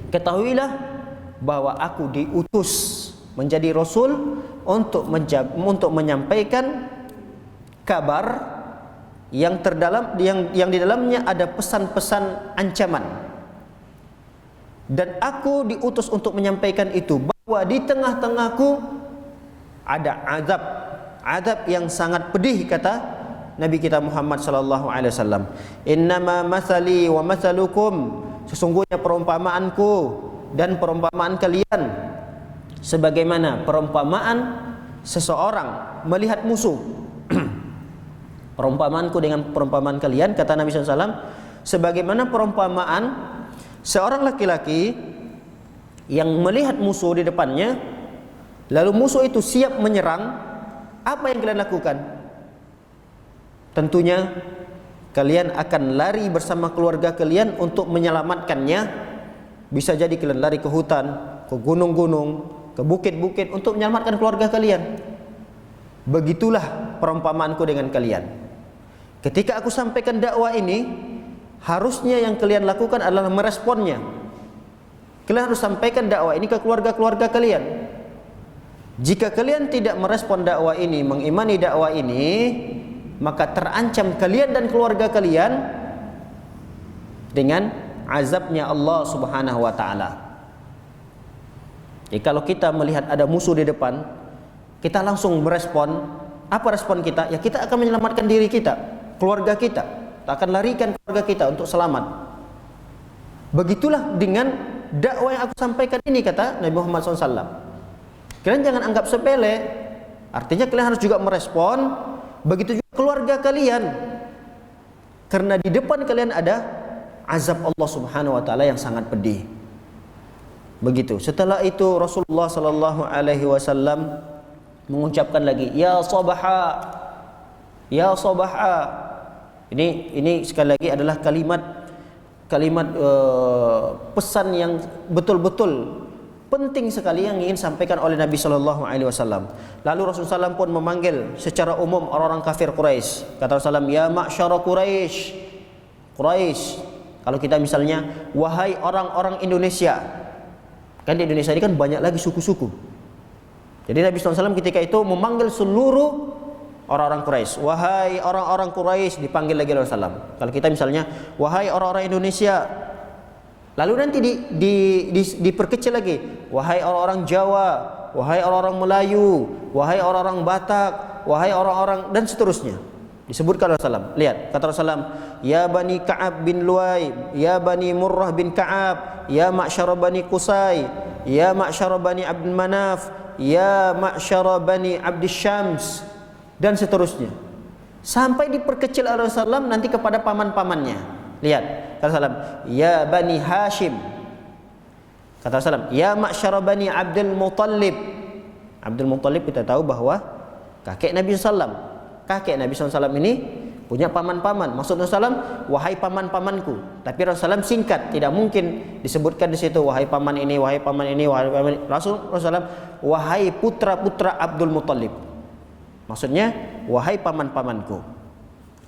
Ketahuilah bahwa aku diutus menjadi rasul untuk menyampaikan kabar yang yang di dalamnya ada pesan-pesan ancaman. Dan aku diutus untuk menyampaikan itu, bahwa di tengah-tengahku ada azab yang sangat pedih, kata Nabi kita Muhammad sallallahu alaihi wasallam. Innama mathali wa mathalukum, sesungguhnya perumpamaanku dan perumpamaan kalian sebagaimana perumpamaan seseorang melihat musuh. Perumpamaanku dengan perumpamaan kalian, kata Nabi SAW, sebagaimana perumpamaan seorang laki-laki yang melihat musuh di depannya, lalu musuh itu siap menyerang. Apa yang kalian lakukan? Tentunya kalian akan lari bersama keluarga kalian untuk menyelamatkannya. Bisa jadi kalian lari ke hutan, ke gunung-gunung, ke bukit-bukit untuk menyelamatkan keluarga kalian. Begitulah perumpamaanku dengan kalian. Ketika aku sampaikan dakwah ini, harusnya yang kalian lakukan adalah meresponnya. Kalian harus sampaikan dakwah ini ke keluarga-keluarga kalian. Jika kalian tidak merespon dakwah ini, mengimani dakwah ini, maka terancam kalian dan keluarga kalian dengan azabnya Allah Subhanahu wa taala. Jadi kalau kita melihat ada musuh di depan, kita langsung merespon. Apa respon kita? Ya, kita akan menyelamatkan diri kita, keluarga kita. Kita akan larikan keluarga kita untuk selamat. Begitulah dengan dakwah yang aku sampaikan ini, kata Nabi Muhammad SAW. Kalian jangan anggap sepele. Artinya kalian harus juga merespon. Begitu juga keluarga kalian. Karena di depan kalian ada azab Allah Subhanahu wa taala yang sangat pedih. Begitu. Setelah itu Rasulullah sallallahu alaihi wasallam mengucapkan lagi, ya sabaha, ya sabaha. Ini sekali lagi adalah kalimat pesan yang betul-betul penting sekali yang ingin sampaikan oleh Nabi sallallahu alaihi wasallam. Lalu Rasulullah SAW pun memanggil secara umum orang-orang kafir Quraisy. Kata Rasulullah SAW, ya ma'syara Quraisy. Quraisy. Kalau kita misalnya, wahai orang-orang Indonesia. Kan di Indonesia ini kan banyak lagi suku-suku. Jadi Nabi SAW ketika itu memanggil seluruh orang-orang Quraisy. Wahai orang-orang Quraisy, dipanggil lagi Rasulullah SAW. Kalau kita misalnya, wahai orang-orang Indonesia. Lalu nanti diperkecil lagi. Wahai orang-orang Jawa, wahai orang-orang Melayu, wahai orang-orang Batak, wahai orang-orang, dan seterusnya. Disebutkan Rasulullah. Lihat, kata Rasulullah, ya Bani Ka'ab bin Luay, ya Bani Murrah bin Ka'ab, ya Ma'syara Bani Qusay, ya Ma'syara Bani Abdul Manaf, ya Ma'syara Bani Abdul Syams, dan seterusnya. Sampai diperkecil oleh Rasulullah nanti kepada paman-pamannya. Lihat, kata Rasulullah, ya Bani Hashim. Kata Kata Rasulullah, ya ma'syara bani Abdul Muttalib. Abdul Muttalib kita tahu bahwa kakek Nabi SAW. Kakek Nabi SAW ini punya paman-paman. Maksud Rasulullah, wahai paman-pamanku. Tapi Rasulullah singkat, tidak mungkin disebutkan di situ wahai paman ini, wahai paman ini, wahai paman ini. Rasulullah, wahai putra-putra Abdul Muttalib. Maksudnya, wahai paman-pamanku.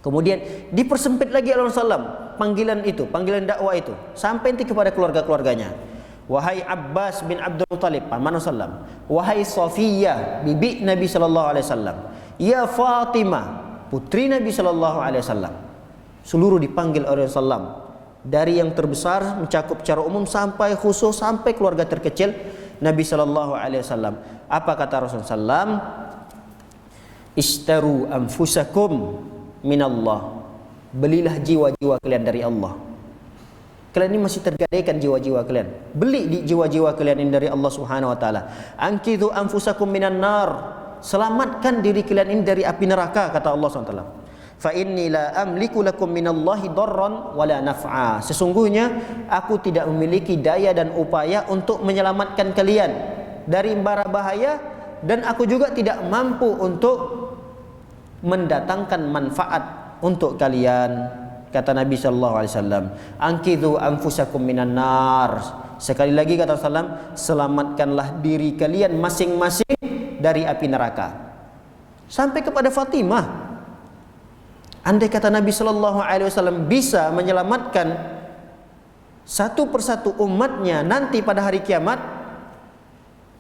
Kemudian dipersempit lagi oleh Rasulullah panggilan itu, panggilan dakwah itu sampai nanti kepada keluarga-keluarganya. Wahai Abbas bin Abdul Muttalib, paman Rasulullah. Wahai Safiyah, bibi Nabi sallallahu alaihi wasallam. Ya Fatimah, putri Nabi sallallahu alaihi wasallam. Seluruh dipanggil oleh Rasulullah. Dari yang terbesar mencakup secara umum sampai khusus sampai keluarga terkecil Nabi sallallahu alaihi wasallam. Apa kata Rasulullah sallam? Ishtaru anfusakum minallah. Belilah jiwa-jiwa kalian dari Allah. Kalian ini masih tergadaikan jiwa-jiwa kalian. Beli di jiwa-jiwa kalian ini dari Allah Subhanahu wa taala. Anqidhu anfusakum minan nar. Selamatkan diri kalian ini dari api neraka, kata Allah Subhanahu wa taala. Fa inni la amliku lakum minallahi darran wala naf'a. Sesungguhnya aku tidak memiliki daya dan upaya untuk menyelamatkan kalian dari bara bahaya, dan aku juga tidak mampu untuk mendatangkan manfaat untuk kalian. Kata Nabi sallallahu alaihi wasallam, "Anqidhu anfusakum minan nar." Sekali lagi kata Rasulullah, selamatkanlah diri kalian masing-masing dari api neraka. Sampai kepada Fatimah. Andai kata Nabi sallallahu alaihi wasallam bisa menyelamatkan satu persatu umatnya nanti pada hari kiamat,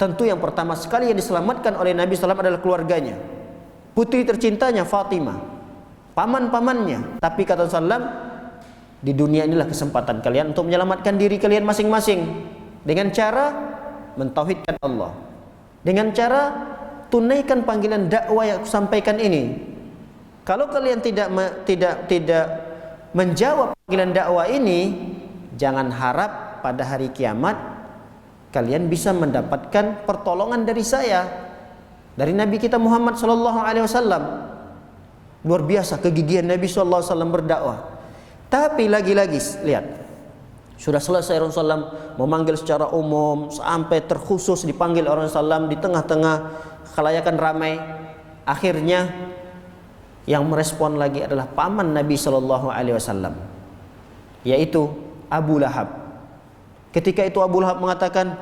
tentu yang pertama sekali yang diselamatkan oleh Nabi sallallahu alaihi wasallam adalah keluarganya. Putri tercintanya Fatimah, paman-pamannya. Tapi kata Rasulullah, di dunia inilah kesempatan kalian untuk menyelamatkan diri kalian masing-masing dengan cara mentauhidkan Allah, dengan cara tunaikan panggilan dakwah yang aku sampaikan ini. Kalau kalian tidak menjawab panggilan dakwah ini, jangan harap pada hari kiamat kalian bisa mendapatkan pertolongan dari saya, dari Nabi kita Muhammad sallallahu alaihi wasallam. Luar biasa kegigihan Nabi sallallahu alaihi wasallam berdakwah. Tapi lagi-lagi lihat, sudah selesai Rasulullah memanggil secara umum sampai terkhusus dipanggil orang Rasulullah di tengah-tengah khalayakan ramai. Akhirnya yang merespon lagi adalah paman Nabi sallallahu alaihi wasallam, yaitu Abu Lahab. Ketika itu Abu Lahab mengatakan,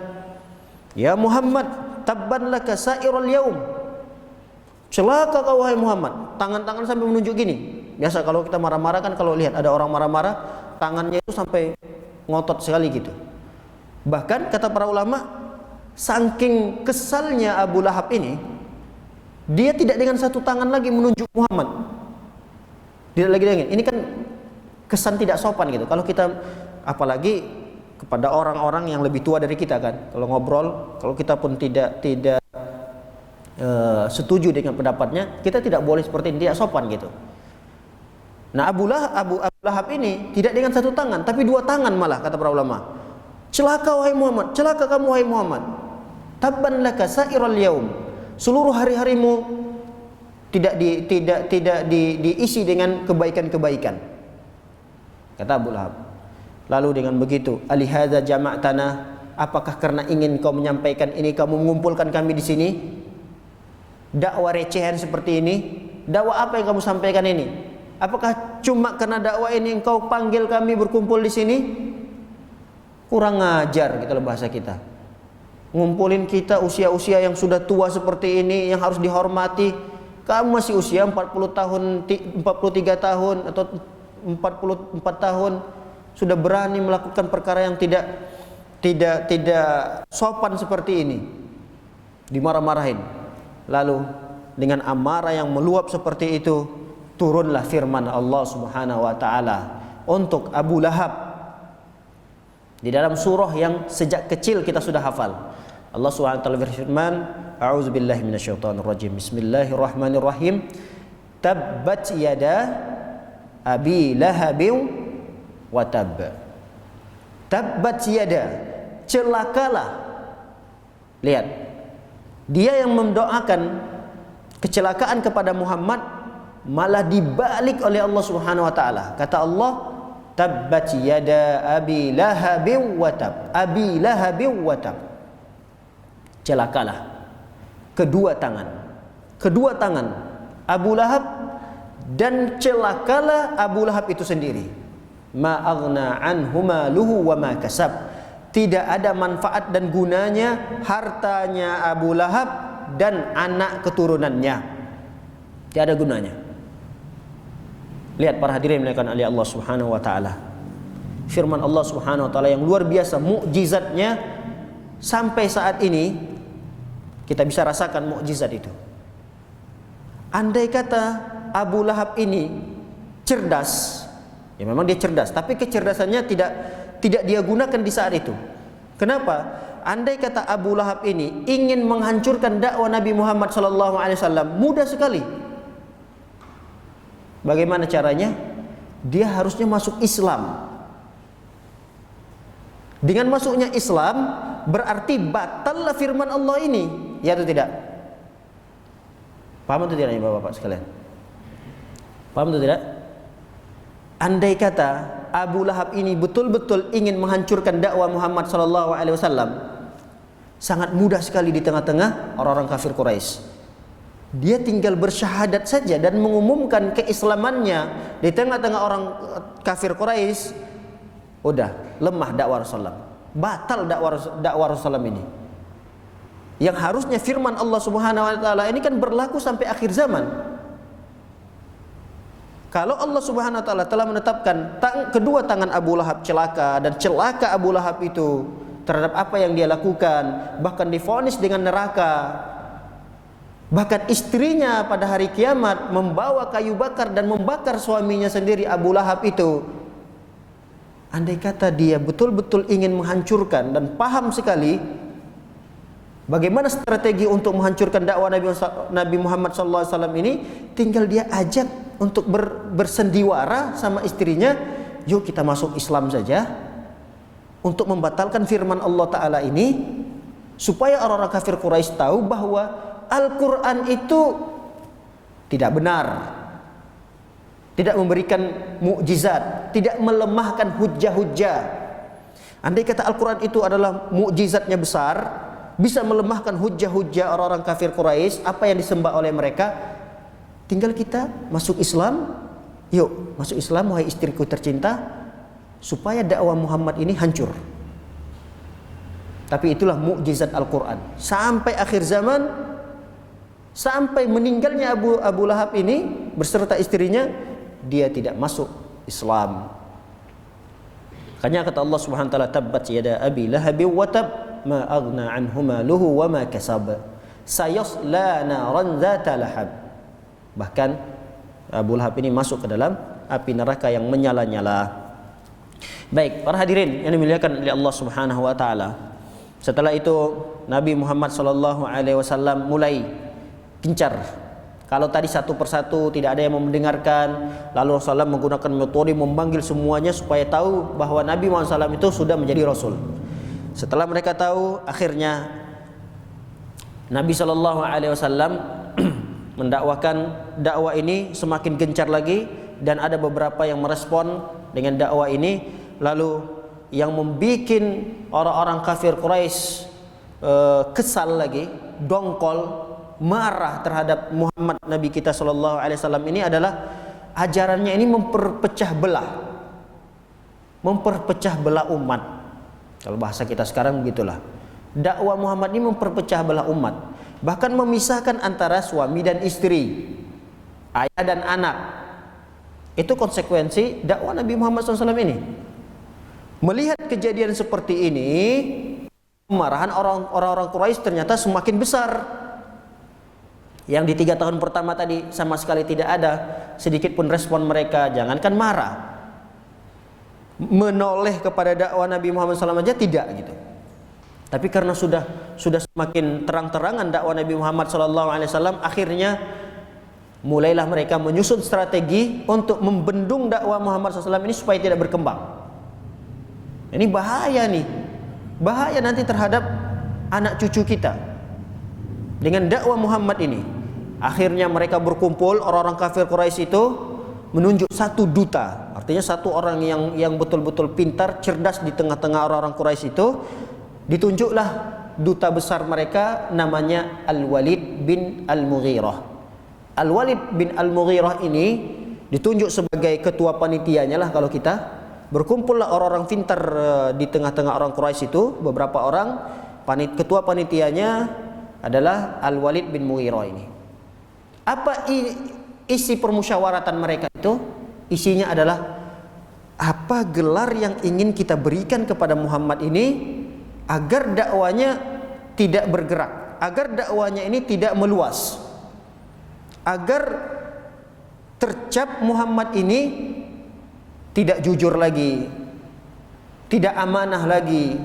"Ya Muhammad, tabban laka sairul yaum." Celaka kau wahai Muhammad. Tangan-tangan sampai menunjuk gini. Biasa kalau kita marah-marah kan, kalau lihat ada orang marah-marah, tangannya itu sampai ngotot sekali gitu. Bahkan kata para ulama, saking kesalnya Abu Lahab ini, dia tidak dengan satu tangan lagi menunjuk Muhammad. Tidak lagi dengan. Ini kan kesan tidak sopan gitu. Kalau kita apalagi kepada orang-orang yang lebih tua dari kita kan, kalau ngobrol, kalau kita pun tidak setuju dengan pendapatnya, kita tidak boleh seperti ini, tidak sopan gitu. Nah Abu Lahab ini tidak dengan satu tangan, tapi dua tangan malah, kata para ulama. Celaka wahai Muhammad, celaka kamu wahai Muhammad. Tabban laka sairul yaum. Seluruh hari-harimu tidak diisi dengan kebaikan-kebaikan, kata Abu Lahab. Lalu dengan begitu, alihadza jama'tana, apakah karena ingin kau menyampaikan ini kamu mengumpulkan kami di sini? Dakwah recehan seperti ini, dakwah apa yang kamu sampaikan ini? Apakah cuma karena dakwah ini engkau panggil kami berkumpul di sini? Kurang ajar gitu loh bahasa kita. Ngumpulin kita usia-usia yang sudah tua seperti ini, yang harus dihormati. Kamu masih usia 40 tahun, 43 tahun atau 44 tahun, sudah berani melakukan perkara yang tidak sopan seperti ini. Dimarah-marahin. Lalu dengan amarah yang meluap seperti itu, turunlah firman Allah Subhanahu wa taala untuk Abu Lahab di dalam surah yang sejak kecil kita sudah hafal. Allah Subhanahu wa taala berfirman, a'udzubillahi minasyaitonirrajim. Bismillahirrahmanirrahim. Tabbat yada Abi Lahab wa tab. Tabbat yada, celakalah. Lihat, dia yang mendoakan kecelakaan kepada Muhammad malah dibalik oleh Allah Subhanahu wa taala. Kata Allah, tabbat yada abi lahabin wa tab. Abi lahabin wa tab. Celakalah kedua tangan Abu Lahab, dan celakalah Abu Lahab itu sendiri. Ma aghna anhu maluhu wa ma kasab. Tidak ada manfaat dan gunanya hartanya Abu Lahab dan anak keturunannya. Tidak ada gunanya. Lihat para hadirin dimuliakan oleh Allah Subhanahu wa taala. Firman Allah Subhanahu wa taala yang luar biasa mukjizatnya, sampai saat ini kita bisa rasakan mukjizat itu. Andai kata Abu Lahab ini cerdas, ya memang dia cerdas, tapi kecerdasannya tidak dia gunakan di saat itu. Kenapa? Andai kata Abu Lahab ini ingin menghancurkan dakwah Nabi Muhammad SAW, mudah sekali. Bagaimana caranya? Dia harusnya masuk Islam. Dengan masuknya Islam berarti batallah firman Allah ini, ya atau tidak? Paham atau tidak, Bapak-bapak sekalian? Paham atau tidak? Andai kata Abu Lahab ini betul-betul ingin menghancurkan dakwah Muhammad SAW, sangat mudah sekali di tengah-tengah orang-orang kafir Quraisy. Dia tinggal bersyahadat saja dan mengumumkan keislamannya di tengah-tengah orang kafir Quraisy, udah lemah dakwah Rasulullah, batal dakwah Rasulullah ini. Yang harusnya firman Allah Subhanahu wa taala ini kan berlaku sampai akhir zaman. Kalau Allah Subhanahu wa taala telah menetapkan kedua tangan Abu Lahab celaka, dan celaka Abu Lahab itu terhadap apa yang dia lakukan, bahkan divonis dengan neraka. Bahkan istrinya pada hari kiamat membawa kayu bakar dan membakar suaminya sendiri Abu Lahab itu. Andai kata dia betul-betul ingin menghancurkan dan paham sekali bagaimana strategi untuk menghancurkan dakwah Nabi Muhammad SAW ini, tinggal dia ajak untuk bersendiwara sama istrinya, yuk kita masuk Islam saja, untuk membatalkan firman Allah Ta'ala ini, supaya orang-orang kafir Quraisy tahu bahwa Al-Quran itu tidak benar, tidak memberikan mukjizat, tidak melemahkan hujjah-hujjah. Andai kata Al-Quran itu adalah mukjizatnya besar, bisa melemahkan hujjah-hujjah orang-orang kafir Quraisy, apa yang disembah oleh mereka, tinggal kita masuk Islam. Yuk masuk Islam wahai istriku tercinta, supaya dakwah Muhammad ini hancur. Tapi itulah mukjizat Al-Quran. Sampai akhir zaman, sampai meninggalnya Abu Lahab ini berserta istrinya, dia tidak masuk Islam. Makanya kata Allah Subhanahu wa taala, tabbat yada abi lahabin wa tab, ma aghna anhu maluhu wa ma kasab, sayasla naran dzata lahab. Bahkan Abu Lahab ini masuk ke dalam api neraka yang menyala-nyala. Baik, para hadirin yang dimuliakan oleh Allah Subhanahu wa taala. Setelah itu Nabi Muhammad SAW mulai gencar. Kalau tadi satu persatu tidak ada yang mendengarkan, lalu Rasulullah menggunakan metode memanggil semuanya supaya tahu bahwa Nabi Muhammad SAW itu sudah menjadi Rasul. Setelah mereka tahu, akhirnya Nabi SAW mendakwakan dakwah ini semakin gencar lagi, dan ada beberapa yang merespon dengan dakwah ini. Lalu yang membuat orang-orang kafir Quraisy kesal lagi, dongkol, marah terhadap Muhammad Nabi kita SAW ini adalah ajarannya ini memperpecah belah umat. Kalau bahasa kita sekarang begitulah. Dakwah Muhammad ini memperpecah belah umat, bahkan memisahkan antara suami dan istri, ayah dan anak. Itu konsekuensi dakwah Nabi Muhammad SAW ini. Melihat kejadian seperti ini, kemarahan orang-orang Quraisy ternyata semakin besar. Yang di 3 tahun pertama tadi sama sekali tidak ada sedikit pun respon mereka, jangankan marah, menoleh kepada dakwah Nabi Muhammad SAW aja tidak gitu. Tapi karena sudah semakin terang-terangan dakwah Nabi Muhammad SAW, akhirnya mulailah mereka menyusun strategi untuk membendung dakwah Muhammad SAW ini supaya tidak berkembang. Ini bahaya nih, bahaya nanti terhadap anak cucu kita dengan dakwah Muhammad ini. Akhirnya mereka berkumpul, orang-orang kafir Quraisy itu menunjuk satu duta, artinya satu orang yang betul-betul pintar, cerdas di tengah-tengah orang-orang Quraisy itu. Ditunjuklah duta besar mereka, namanya Al-Walid bin Al-Mughirah. Al-Walid bin Al-Mughirah ini ditunjuk sebagai ketua panitianya lah. Kalau kita berkumpullah orang-orang pintar di tengah-tengah orang Quraisy itu, beberapa orang, ketua panitianya adalah Al-Walid bin Mughirah ini. Apa isi permusyawaratan mereka itu? Isinya adalah, apa gelar yang ingin kita berikan kepada Muhammad ini agar dakwanya tidak bergerak, agar dakwanya ini tidak meluas, agar tercap Muhammad ini tidak jujur lagi, tidak amanah lagi.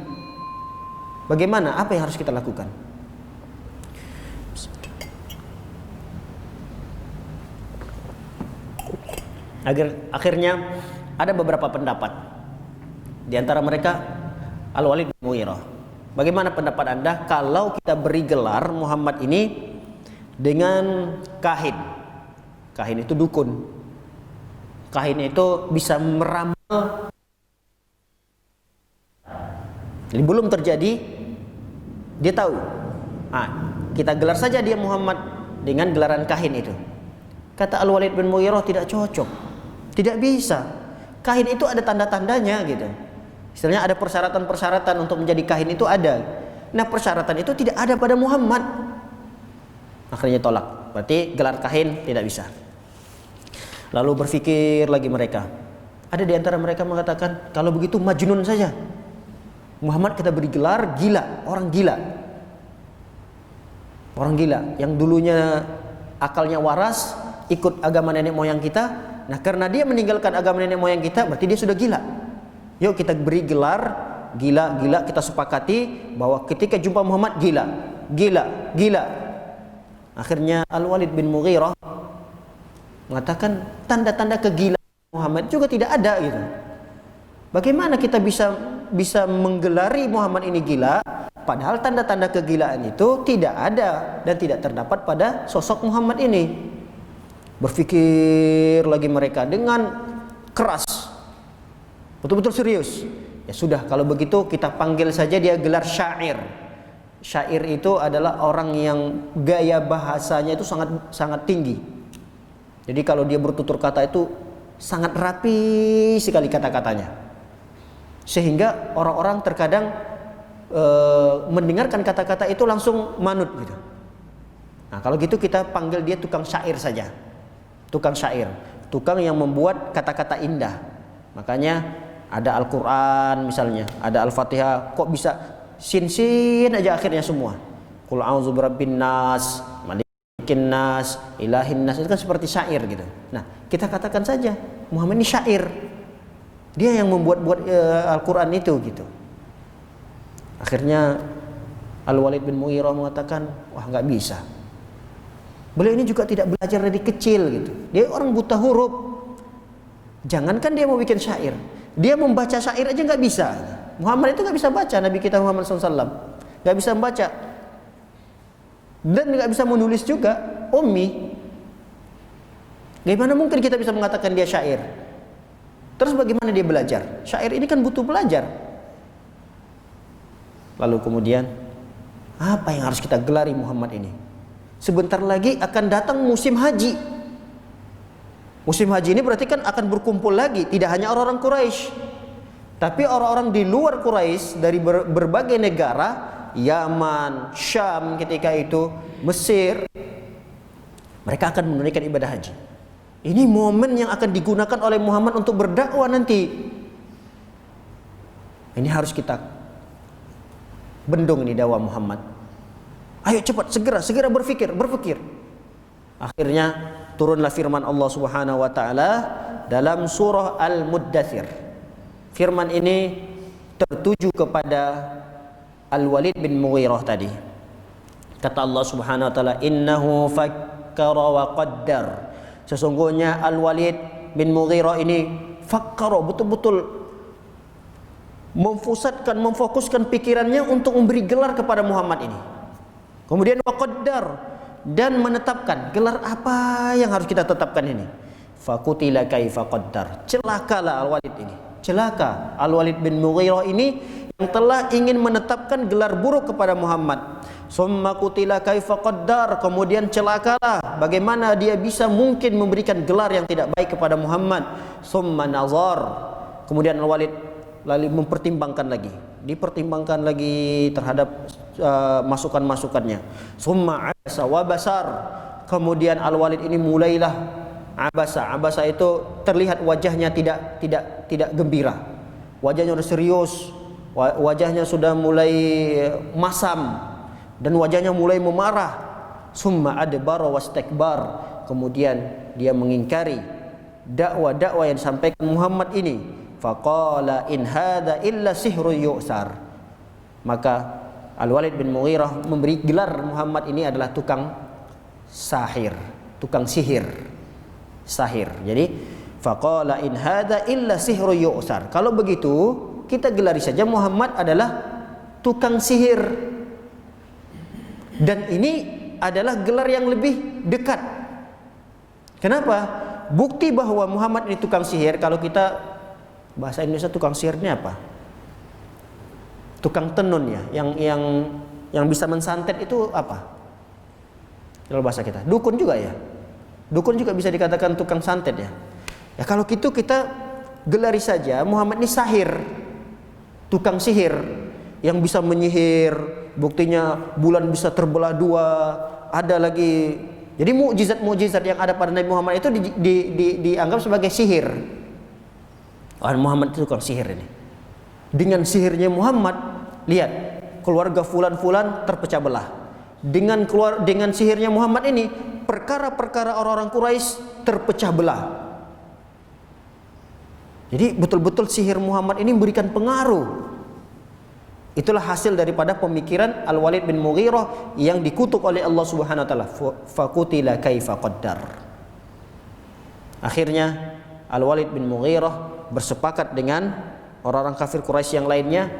Bagaimana? Apa yang harus kita lakukan? Akhirnya ada beberapa pendapat. Di antara mereka Al-Walid bin Mughirah. Bagaimana pendapat Anda kalau kita beri gelar Muhammad ini dengan kahin? Kahin itu dukun. Kahin itu bisa meramal. Jadi belum terjadi, dia tahu. Kita gelar saja dia Muhammad dengan gelaran kahin itu. Kata Al-Walid bin Mughirah, tidak cocok, tidak bisa. Kahin itu ada tanda-tandanya gitu. Istilahnya ada persyaratan-persyaratan untuk menjadi kahin itu ada. Nah, persyaratan itu tidak ada pada Muhammad. Akhirnya tolak. Berarti gelar kahin tidak bisa. Lalu berpikir lagi mereka. Ada di antara mereka mengatakan, kalau begitu Majnun saja. Muhammad kita beri gelar gila, orang gila. Orang gila yang dulunya akalnya waras, ikut agama nenek moyang kita. Nah, karena dia meninggalkan agama nenek moyang kita, berarti dia sudah gila. Yuk kita beri gelar gila, kita sepakati bahwa ketika jumpa Muhammad gila. Akhirnya Al-Walid bin Mughirah mengatakan tanda-tanda kegilaan Muhammad juga tidak ada gitu. Bagaimana kita bisa menggelari Muhammad ini gila, padahal tanda-tanda kegilaan itu tidak ada dan tidak terdapat pada sosok Muhammad ini. Berpikir lagi mereka dengan keras, betul-betul serius. Ya sudah, kalau begitu kita panggil saja dia gelar syair. Syair itu adalah orang yang gaya bahasanya itu sangat tinggi. Jadi kalau dia bertutur kata itu sangat rapi sekali kata-katanya, sehingga orang-orang terkadang mendengarkan kata-kata itu langsung manut gitu. Nah, kalau gitu kita panggil dia tukang syair saja. Tukang syair, tukang yang membuat kata-kata indah. Makanya ada Al-Quran misalnya, ada Al-Fatihah, kok bisa sin aja akhirnya semua. Qul a'udzu birabbin nas, malikin nas, ilahin nas, itu kan seperti syair gitu. Nah, kita katakan saja Muhammad ini syair. Dia yang membuat Al-Quran itu gitu. Akhirnya Al-Walid bin Mughirah mengatakan, wah nggak bisa. Beliau ini juga tidak belajar dari kecil gitu. Dia orang buta huruf. Jangankan dia mau bikin syair, dia membaca syair aja nggak bisa. Muhammad itu nggak bisa baca, Nabi kita Muhammad SAW nggak bisa membaca dan nggak bisa menulis juga, ummi. Bagaimana mungkin kita bisa mengatakan dia syair? Terus bagaimana dia belajar? Syair ini kan butuh belajar. Lalu kemudian apa yang harus kita gelari Muhammad ini? Sebentar lagi akan datang musim haji. Musim haji ini berarti kan akan berkumpul lagi, tidak hanya orang-orang Quraisy, tapi orang-orang di luar Quraisy dari berbagai negara, Yaman, Syam ketika itu, Mesir. Mereka akan menunaikan ibadah haji. Ini momen yang akan digunakan oleh Muhammad untuk berdakwah nanti. Ini harus kita bendung ini dakwah Muhammad. Ayo cepat, segera berpikir. Akhirnya turunlah firman Allah Subhanahu wa taala dalam surah Al-Muddathir. Firman ini tertuju kepada Al-Walid bin Mughirah tadi. Kata Allah Subhanahu wa taala, "Innahu fakkara wa qaddar." Sesungguhnya Al-Walid bin Mughirah ini fakkara, betul-betul memfokuskan pikirannya untuk memberi gelar kepada Muhammad ini. Kemudian waqaddar, dan menetapkan gelar apa yang harus kita tetapkan ini. Fakutila kaifa qaddar. Celakalah Al-Walid ini. Celaka Al-Walid bin Mughirah ini yang telah ingin menetapkan gelar buruk kepada Muhammad. Summa kutila kaifa qaddar. Kemudian celakalah bagaimana dia bisa mungkin memberikan gelar yang tidak baik kepada Muhammad. Summa nazar. Kemudian Al-Walid lalu mempertimbangkan lagi, dipertimbangkan lagi terhadap masukan-masukannya. Summa abasa wa basar. Kemudian Al-Walid ini mulailah abasa. Abasa itu terlihat wajahnya tidak gembira. Wajahnya sudah serius, wajahnya sudah mulai masam dan wajahnya mulai memarah. Summa adbara wastakbar. Kemudian dia mengingkari dakwah-dakwah yang disampaikan Muhammad ini. Faqala in hadza illa sihrun yu'sar. Maka Al-Walid bin Mughirah memberi gelar Muhammad ini adalah tukang sahir, tukang sihir. Sahir. Jadi faqala in hadza illa sihrun yu'sar. Kalau begitu, kita gelari saja Muhammad adalah tukang sihir. Dan ini adalah gelar yang lebih dekat. Kenapa? Bukti bahwa Muhammad ini tukang sihir, kalau kita bahasa Indonesia tukang sihir ini apa? Tukang tenun ya, yang bisa mensantet itu apa? Kalau bahasa kita, dukun juga ya. Dukun juga bisa dikatakan tukang santet ya. Ya kalau gitu kita gelari saja Muhammad ini sahir, tukang sihir yang bisa menyihir. Buktinya bulan bisa terbelah dua. Ada lagi. Jadi mukjizat-mukjizat yang ada pada Nabi Muhammad itu dianggap sebagai sihir. Muhammad itu tukang sihir ini. Dengan sihirnya Muhammad, lihat keluarga fulan-fulan terpecah belah. Dengan sihirnya Muhammad ini, perkara-perkara orang-orang Quraisy terpecah belah. Jadi betul-betul sihir Muhammad ini memberikan pengaruh. Itulah hasil daripada pemikiran Al-Walid bin Mughirah yang dikutuk oleh Allah Subhanahu wa taala. Fakutila kaifa qaddar. Akhirnya Al-Walid bin Mughirah bersepakat dengan orang-orang kafir Quraisy yang lainnya.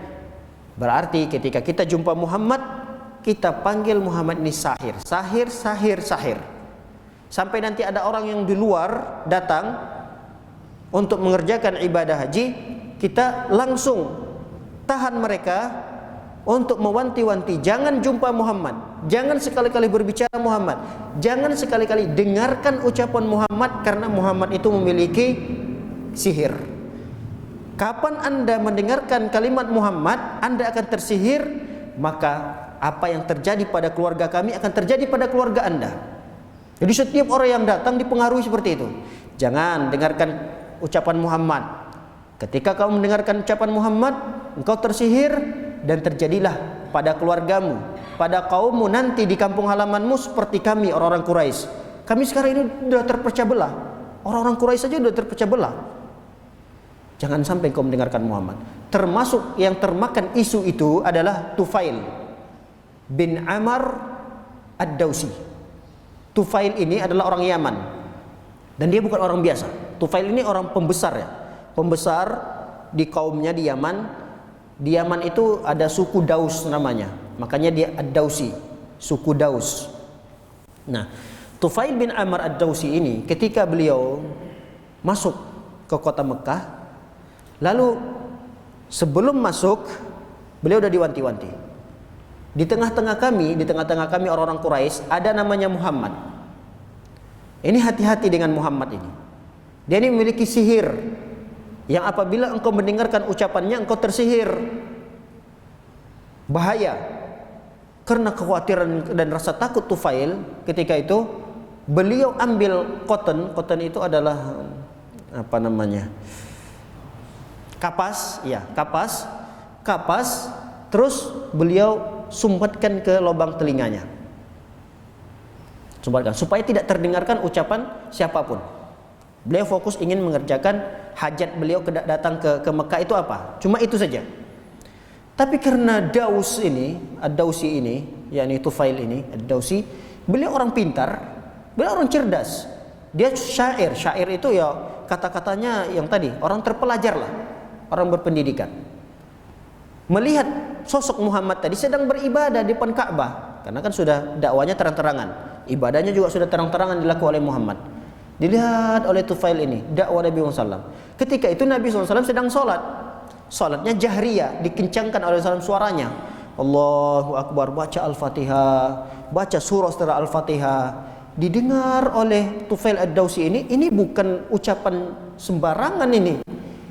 Berarti ketika kita jumpa Muhammad, kita panggil Muhammad ini sahir, sahir, sahir, sahir. Sampai nanti ada orang yang di luar datang untuk mengerjakan ibadah haji, kita langsung tahan mereka untuk mewanti-wanti, jangan jumpa Muhammad, jangan sekali-kali berbicara Muhammad, jangan sekali-kali dengarkan ucapan Muhammad, karena Muhammad itu memiliki sihir. Kapan Anda mendengarkan kalimat Muhammad, Anda akan tersihir, maka apa yang terjadi pada keluarga kami akan terjadi pada keluarga Anda. Jadi setiap orang yang datang dipengaruhi seperti itu. Jangan dengarkan ucapan Muhammad. Ketika kamu mendengarkan ucapan Muhammad, engkau tersihir dan terjadilah pada keluargamu, pada kaummu nanti di kampung halamanmu seperti kami orang-orang Quraisy. Kami sekarang ini sudah terpecah belah. Orang-orang Quraisy saja sudah terpecah belah. Jangan sampai kau mendengarkan Muhammad. Termasuk yang termakan isu itu adalah Tufail bin Amr ad-Dawsi. Tufail ini adalah orang Yaman. Dan dia bukan orang biasa. Tufail ini orang pembesar ya. Pembesar di kaumnya di Yaman. Di Yaman itu ada suku Daus namanya. Makanya dia ad-Dawsi, suku Daus. Nah, Tufail bin Amr ad-Dawsi ini ketika beliau masuk ke kota Mekah, lalu sebelum masuk beliau sudah diwanti-wanti. Di tengah-tengah kami orang-orang Quraisy ada namanya Muhammad. Ini hati-hati dengan Muhammad ini. Dia ini memiliki sihir yang apabila engkau mendengarkan ucapannya engkau tersihir. Bahaya. Karena kekhawatiran dan rasa takut Tufail ketika itu, beliau ambil cotton itu adalah apa namanya? Kapas, ya, kapas, terus beliau sumbatkan ke lubang telinganya. Sumbatkan supaya tidak terdengarkan ucapan siapapun. Beliau fokus ingin mengerjakan hajat beliau datang ke Mekah itu apa? Cuma itu saja. Tapi karena Daus ini, Ad-Dawsi ini, yakni Tufail ini, Ad-Dawsi, beliau orang pintar, beliau orang cerdas. Dia syair. Syair itu ya kata-katanya yang tadi, orang terpelajar lah, orang berpendidikan. Melihat sosok Muhammad tadi sedang beribadah di depan Ka'bah, karena kan sudah dakwanya terang-terangan, ibadahnya juga sudah terang-terangan dilakukan oleh Muhammad. Dilihat oleh Tufail ini dakwah Nabi SAW. Ketika itu Nabi SAW sedang sholat. Sholatnya jahriyah, dikencangkan oleh SAW suaranya. Allahu Akbar, baca Al-Fatihah, baca surah setelah Al-Fatihah. Didengar oleh Tufail Ad-Dawsi ini bukan ucapan sembarangan ini.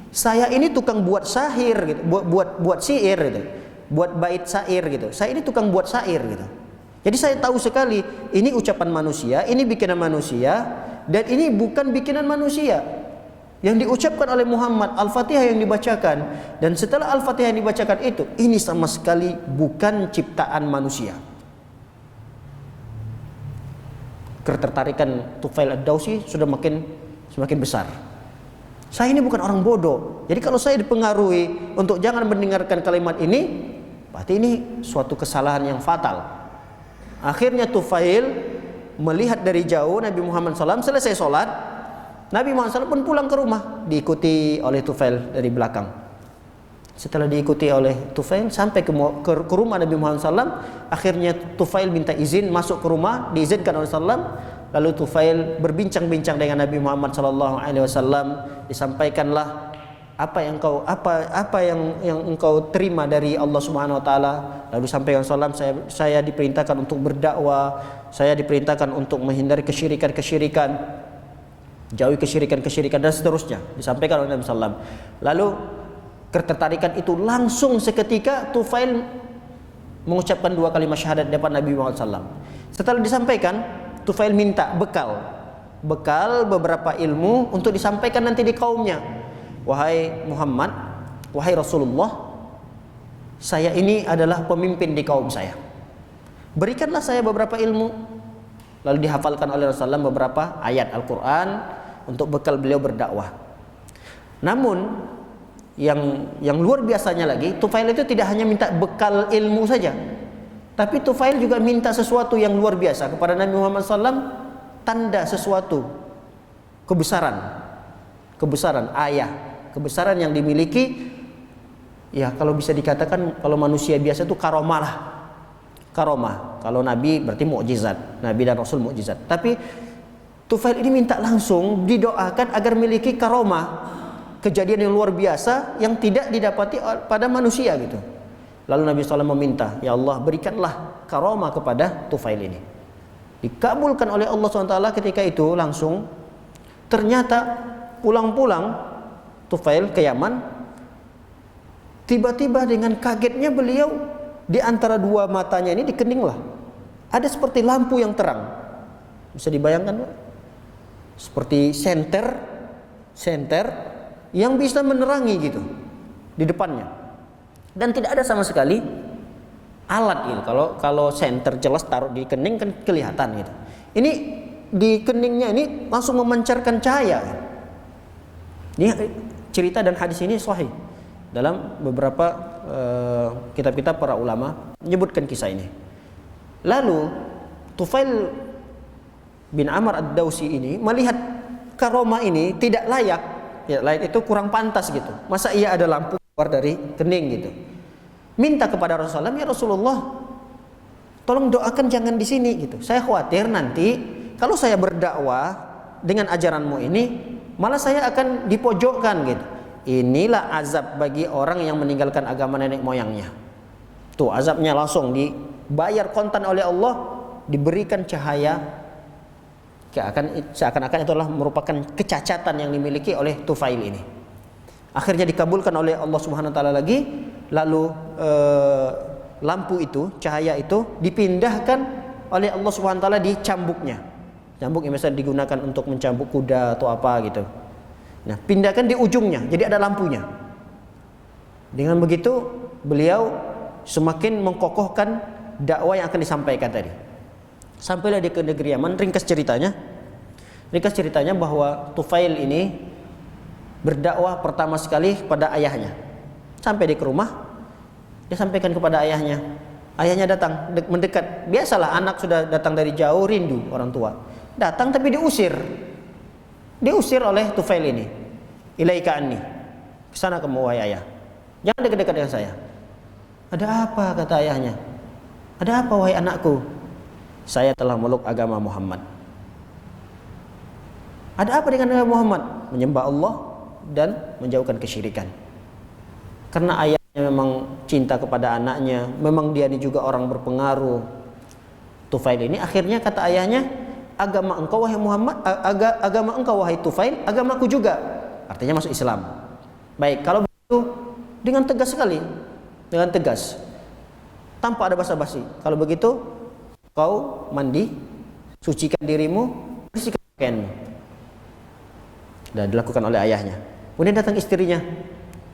Saya ini tukang buat syair gitu, buat syair gitu. Buat bait syair gitu. Saya ini tukang buat syair gitu. Jadi saya tahu sekali ini ucapan manusia, ini bikinan manusia, dan ini bukan bikinan manusia. Yang diucapkan oleh Muhammad, Al-Fatihah yang dibacakan, dan setelah Al-Fatihah yang dibacakan itu, ini sama sekali bukan ciptaan manusia. Ketertarikan Tufail Ad-Dawsi sudah semakin besar. Saya ini bukan orang bodoh. Jadi kalau saya dipengaruhi untuk jangan mendengarkan kalimat ini, berarti ini suatu kesalahan yang fatal. Akhirnya Tufail melihat dari jauh Nabi Muhammad SAW selesai sholat. Nabi Muhammad SAW pun pulang ke rumah, diikuti oleh Tufail dari belakang. Setelah diikuti oleh Tufail sampai ke rumah Nabi Muhammad SAW, akhirnya Tufail minta izin masuk ke rumah, diizinkan oleh SAW. Lalu Tufail berbincang-bincang dengan Nabi Muhammad SAW. Disampaikanlah apa yang engkau terima dari Allah Subhanahu Wa Taala. Lalu sampaikan salam, saya diperintahkan untuk berdakwah, saya diperintahkan untuk menghindari kesyirikan, jauhi kesyirikan dan seterusnya. Disampaikan oleh Nabi SAW. Lalu ketertarikan itu langsung seketika Tufail mengucapkan 2 kalimat syahadat di depan Nabi Muhammad SAW. Setelah disampaikan, Tufail minta bekal beberapa ilmu untuk disampaikan nanti di kaumnya. Wahai Muhammad, wahai Rasulullah, saya ini adalah pemimpin di kaum saya. Berikanlah saya beberapa ilmu. Lalu dihafalkan oleh Rasulullah beberapa ayat Al-Quran untuk bekal beliau berdakwah. Namun yang luar biasanya lagi, Tufail itu tidak hanya minta bekal ilmu saja, tapi Tufail juga minta sesuatu yang luar biasa kepada Nabi Muhammad SAW, tanda sesuatu kebesaran ayah, kebesaran yang dimiliki. Ya kalau bisa dikatakan kalau manusia biasa itu karomah lah. Karomah, kalau Nabi berarti mukjizat, Nabi dan Rasul mukjizat. Tapi Tufail ini minta langsung didoakan agar memiliki karomah, kejadian yang luar biasa yang tidak didapati pada manusia gitu. Lalu Nabi SAW meminta, ya Allah berikanlah karomah kepada Tufail ini. Dikabulkan oleh Allah SWT ketika itu langsung. Ternyata pulang-pulang Tufail ke Yaman, tiba-tiba dengan kagetnya beliau di antara 2 matanya ini dikeninglah ada seperti lampu yang terang. Bisa dibayangkan, Pak? Seperti senter yang bisa menerangi gitu di depannya. Dan tidak ada sama sekali alat gitu. Kalau senter jelas taruh di kening kan kelihatan gitu. Ini di keningnya ini langsung memancarkan cahaya. Ini cerita dan hadis ini sahih dalam beberapa kitab-kitab para ulama menyebutkan kisah ini. Lalu Tufail bin Amr Ad-Dawsi ini melihat karomah ini tidak layak itu kurang pantas gitu. Masa ia ada lampu keluar dari kening gitu. Minta kepada Rasulullah, ya Rasulullah, tolong doakan jangan di sini gitu. Saya khawatir nanti kalau saya berdakwah dengan ajaranmu ini, malah saya akan dipojokkan gitu. Inilah azab bagi orang yang meninggalkan agama nenek moyangnya. Tuh azabnya langsung dibayar kontan oleh Allah, diberikan cahaya. Seakan-akan itu adalah merupakan kecacatan yang dimiliki oleh Tufail ini. Akhirnya dikabulkan oleh Allah Subhanahu Wa Taala lagi. Lalu lampu itu, cahaya itu dipindahkan oleh Allah Subhanahu Wa Taala di cambuknya. Cambuk yang biasa digunakan untuk mencambuk kuda atau apa gitu. Nah, pindahkan di ujungnya, jadi ada lampunya. Dengan begitu, beliau semakin mengkokohkan dakwah yang akan disampaikan tadi. Sampailah dia ke negeri Yaman. Ringkas ceritanya bahwa Tufail ini berdakwah pertama sekali pada ayahnya. Sampai di rumah, dia sampaikan kepada ayahnya. Ayahnya datang mendekat. Biasalah anak sudah datang dari jauh, rindu orang tua. Datang tapi diusir oleh Tufail ini. Ilaika anni, kesana kamu wahai ayah, jangan dekat-dekat dengan saya. Ada apa, kata ayahnya? Ada apa wahai anakku? Saya telah meluk agama Muhammad. Ada apa dengan Nabi Muhammad? Menyembah Allah dan menjauhkan kesyirikan. Karena ayahnya memang cinta kepada anaknya, memang dia ini juga orang berpengaruh. Tufail ini akhirnya kata ayahnya, agama engkau wahai Muhammad, agama engkau wahai Tufail, agamaku juga. Artinya masuk Islam. Baik, kalau begitu dengan tegas sekali, dengan tegas, tanpa ada basa-basi. Kalau begitu, kau mandi, sucikan dirimu, bersihkan pakaianmu. Dan dilakukan oleh ayahnya. Kemudian datang istrinya,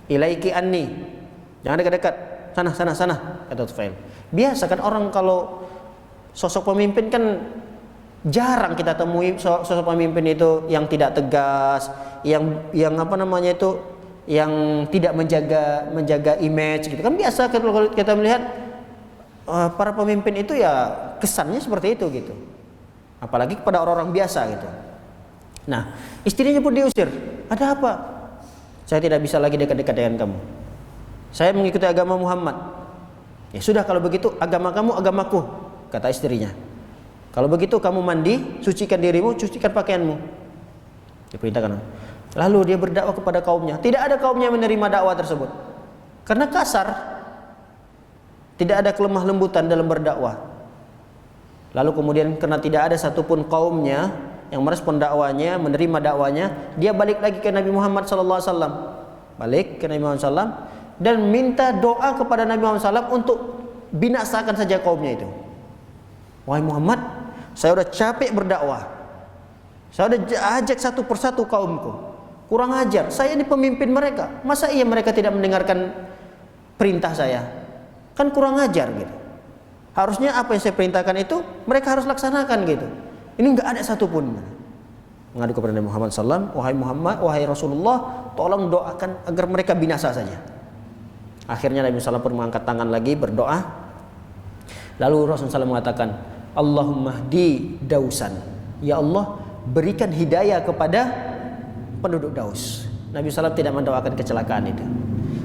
ilaiki anni, jangan dekat-dekat, sana, kata Tufail. Biasa kan orang kalau sosok pemimpin kan jarang kita temui sosok pemimpin itu yang tidak tegas, yang apa namanya itu, yang tidak menjaga image gitu kan. Biasa kalau kita melihat para pemimpin itu ya kesannya seperti itu gitu. Apalagi kepada orang-orang biasa gitu. Nah, istrinya pun diusir. Ada apa? Saya tidak bisa lagi dekat-dekat dengan kamu. Saya mengikuti agama Muhammad. Ya sudah, kalau begitu agama kamu agamaku, kata istrinya. Kalau begitu kamu mandi, sucikan dirimu, cucikan pakaianmu. Diperintahkan. Lalu dia berdakwah kepada kaumnya. Tidak ada kaumnya menerima dakwah tersebut. Karena kasar. Tidak ada kelemah lembutan dalam berdakwah. Lalu kemudian karena tidak ada satupun kaumnya yang merespon dakwanya, menerima dakwanya, dia balik lagi ke Nabi Muhammad SAW. Balik ke Nabi Muhammad SAW dan minta doa kepada Nabi Muhammad SAW untuk binasakan saja kaumnya itu. Wahai Muhammad, saya sudah capek berdakwah. Saya sudah ajak satu persatu kaumku. Kurang ajar, saya ini pemimpin mereka. Masa iya mereka tidak mendengarkan perintah saya? Kan kurang ajar gitu. Harusnya apa yang saya perintahkan itu mereka harus laksanakan gitu. Ini enggak ada satupun. Mengadu kepada Nabi Muhammad SAW, wahai Muhammad, wahai Rasulullah, tolong doakan agar mereka binasa saja. Akhirnya Nabi SAW pun mengangkat tangan lagi berdoa. Lalu Rasulullah SAW mengatakan, Allahumma hdi Dausan. Ya Allah, berikan hidayah kepada penduduk Daus. Nabi SAW tidak mendoakan kecelakaan itu.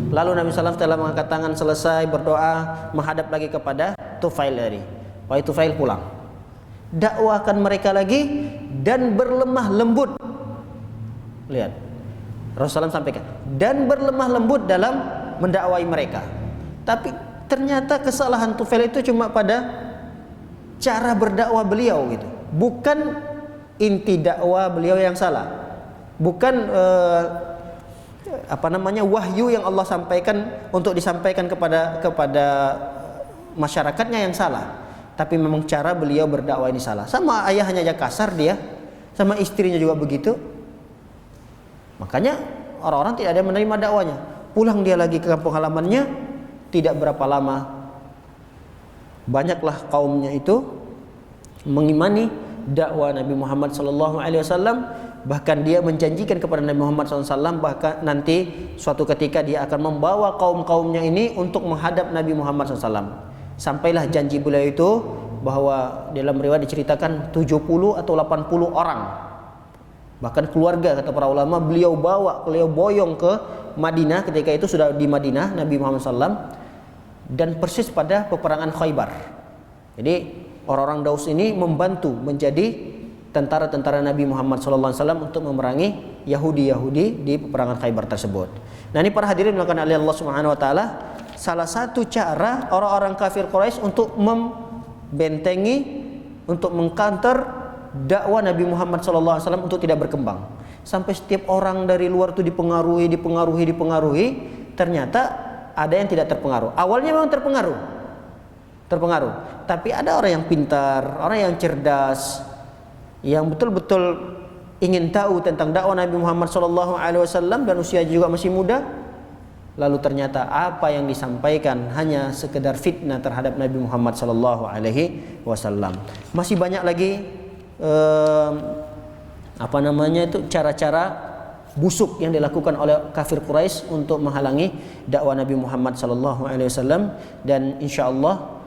Lalu Nabi SAW telah mengangkat tangan selesai berdoa, menghadap lagi kepada Tufail tadi. Wahai Tufail, pulang. Dakwahkan mereka lagi dan berlemah lembut. Lihat, Rasulullah sampaikan dan berlemah lembut dalam mendakwai mereka. Tapi ternyata kesalahan Tufail itu cuma pada cara berdakwah beliau gitu. Bukan inti dakwah beliau yang salah. Bukan wahyu yang Allah sampaikan untuk disampaikan kepada masyarakatnya yang salah. Tapi memang cara beliau berdakwah ini salah. Sama ayahnya aja kasar dia, sama istrinya juga begitu. Makanya orang-orang tidak ada yang menerima dakwanya. Pulang dia lagi ke kampung halamannya, tidak berapa lama banyaklah kaumnya itu mengimani dakwah Nabi Muhammad SAW. Bahkan dia menjanjikan kepada Nabi Muhammad SAW bahkan nanti suatu ketika dia akan membawa kaum-kaumnya ini untuk menghadap Nabi Muhammad SAW. Sampailah janji beliau itu bahwa dalam riwayat diceritakan 70 atau 80 orang. Bahkan keluarga kata para ulama beliau boyong ke Madinah. Ketika itu sudah di Madinah Nabi Muhammad SAW. Dan persis pada peperangan Khaybar. Jadi orang-orang Daus ini membantu menjadi tentara-tentara Nabi Muhammad SAW untuk memerangi Yahudi-Yahudi di peperangan Khaybar tersebut. Nah, ini para hadirin melakukan oleh Allah Subhanahu Wa Taala. Salah satu cara orang-orang kafir Quraisy untuk membentengi, untuk mengcounter dakwah Nabi Muhammad SAW untuk tidak berkembang. Sampai setiap orang dari luar itu dipengaruhi, ternyata ada yang tidak terpengaruh. Awalnya memang terpengaruh. Tapi ada orang yang pintar, orang yang cerdas, yang betul-betul ingin tahu tentang dakwah Nabi Muhammad SAW dan usia juga masih muda. Lalu ternyata apa yang disampaikan hanya sekedar fitnah terhadap Nabi Muhammad SAW. Masih banyak lagi cara-cara busuk yang dilakukan oleh kafir Quraisy untuk menghalangi dakwah Nabi Muhammad SAW. Dan insyaallah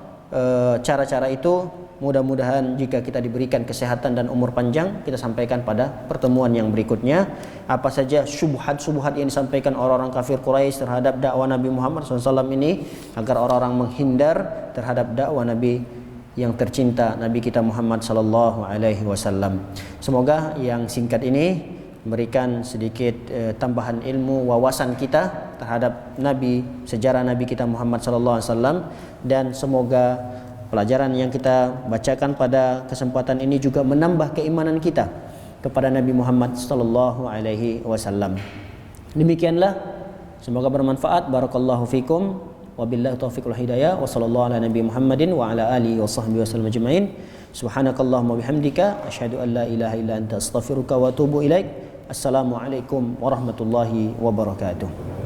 cara-cara itu mudah-mudahan jika kita diberikan kesehatan dan umur panjang kita sampaikan pada pertemuan yang berikutnya. Apa saja syubhat-syubhat yang disampaikan orang-orang kafir Quraisy terhadap dakwah Nabi Muhammad SAW ini, agar orang-orang menghindar terhadap dakwah Nabi yang tercinta Nabi kita Muhammad sallallahu alaihi wasallam. Semoga yang singkat ini memberikan sedikit tambahan ilmu wawasan kita terhadap Nabi, sejarah Nabi kita Muhammad sallallahu alaihi wasallam, dan semoga pelajaran yang kita bacakan pada kesempatan ini juga menambah keimanan kita kepada Nabi Muhammad sallallahu alaihi wasallam. Demikianlah, semoga bermanfaat. Barakallahu fikum. Wabillahi taufiq wal hidayah. Wa sallallahu ala nabi Muhammadin wa ala alihi wa sahbihi wasallam ajma'in. Subhanakallahumma bihamdika asyhadu an la ilaha illa anta astaghfiruka wa atubu ilaik. Assalamualaikum warahmatullahi wabarakatuh.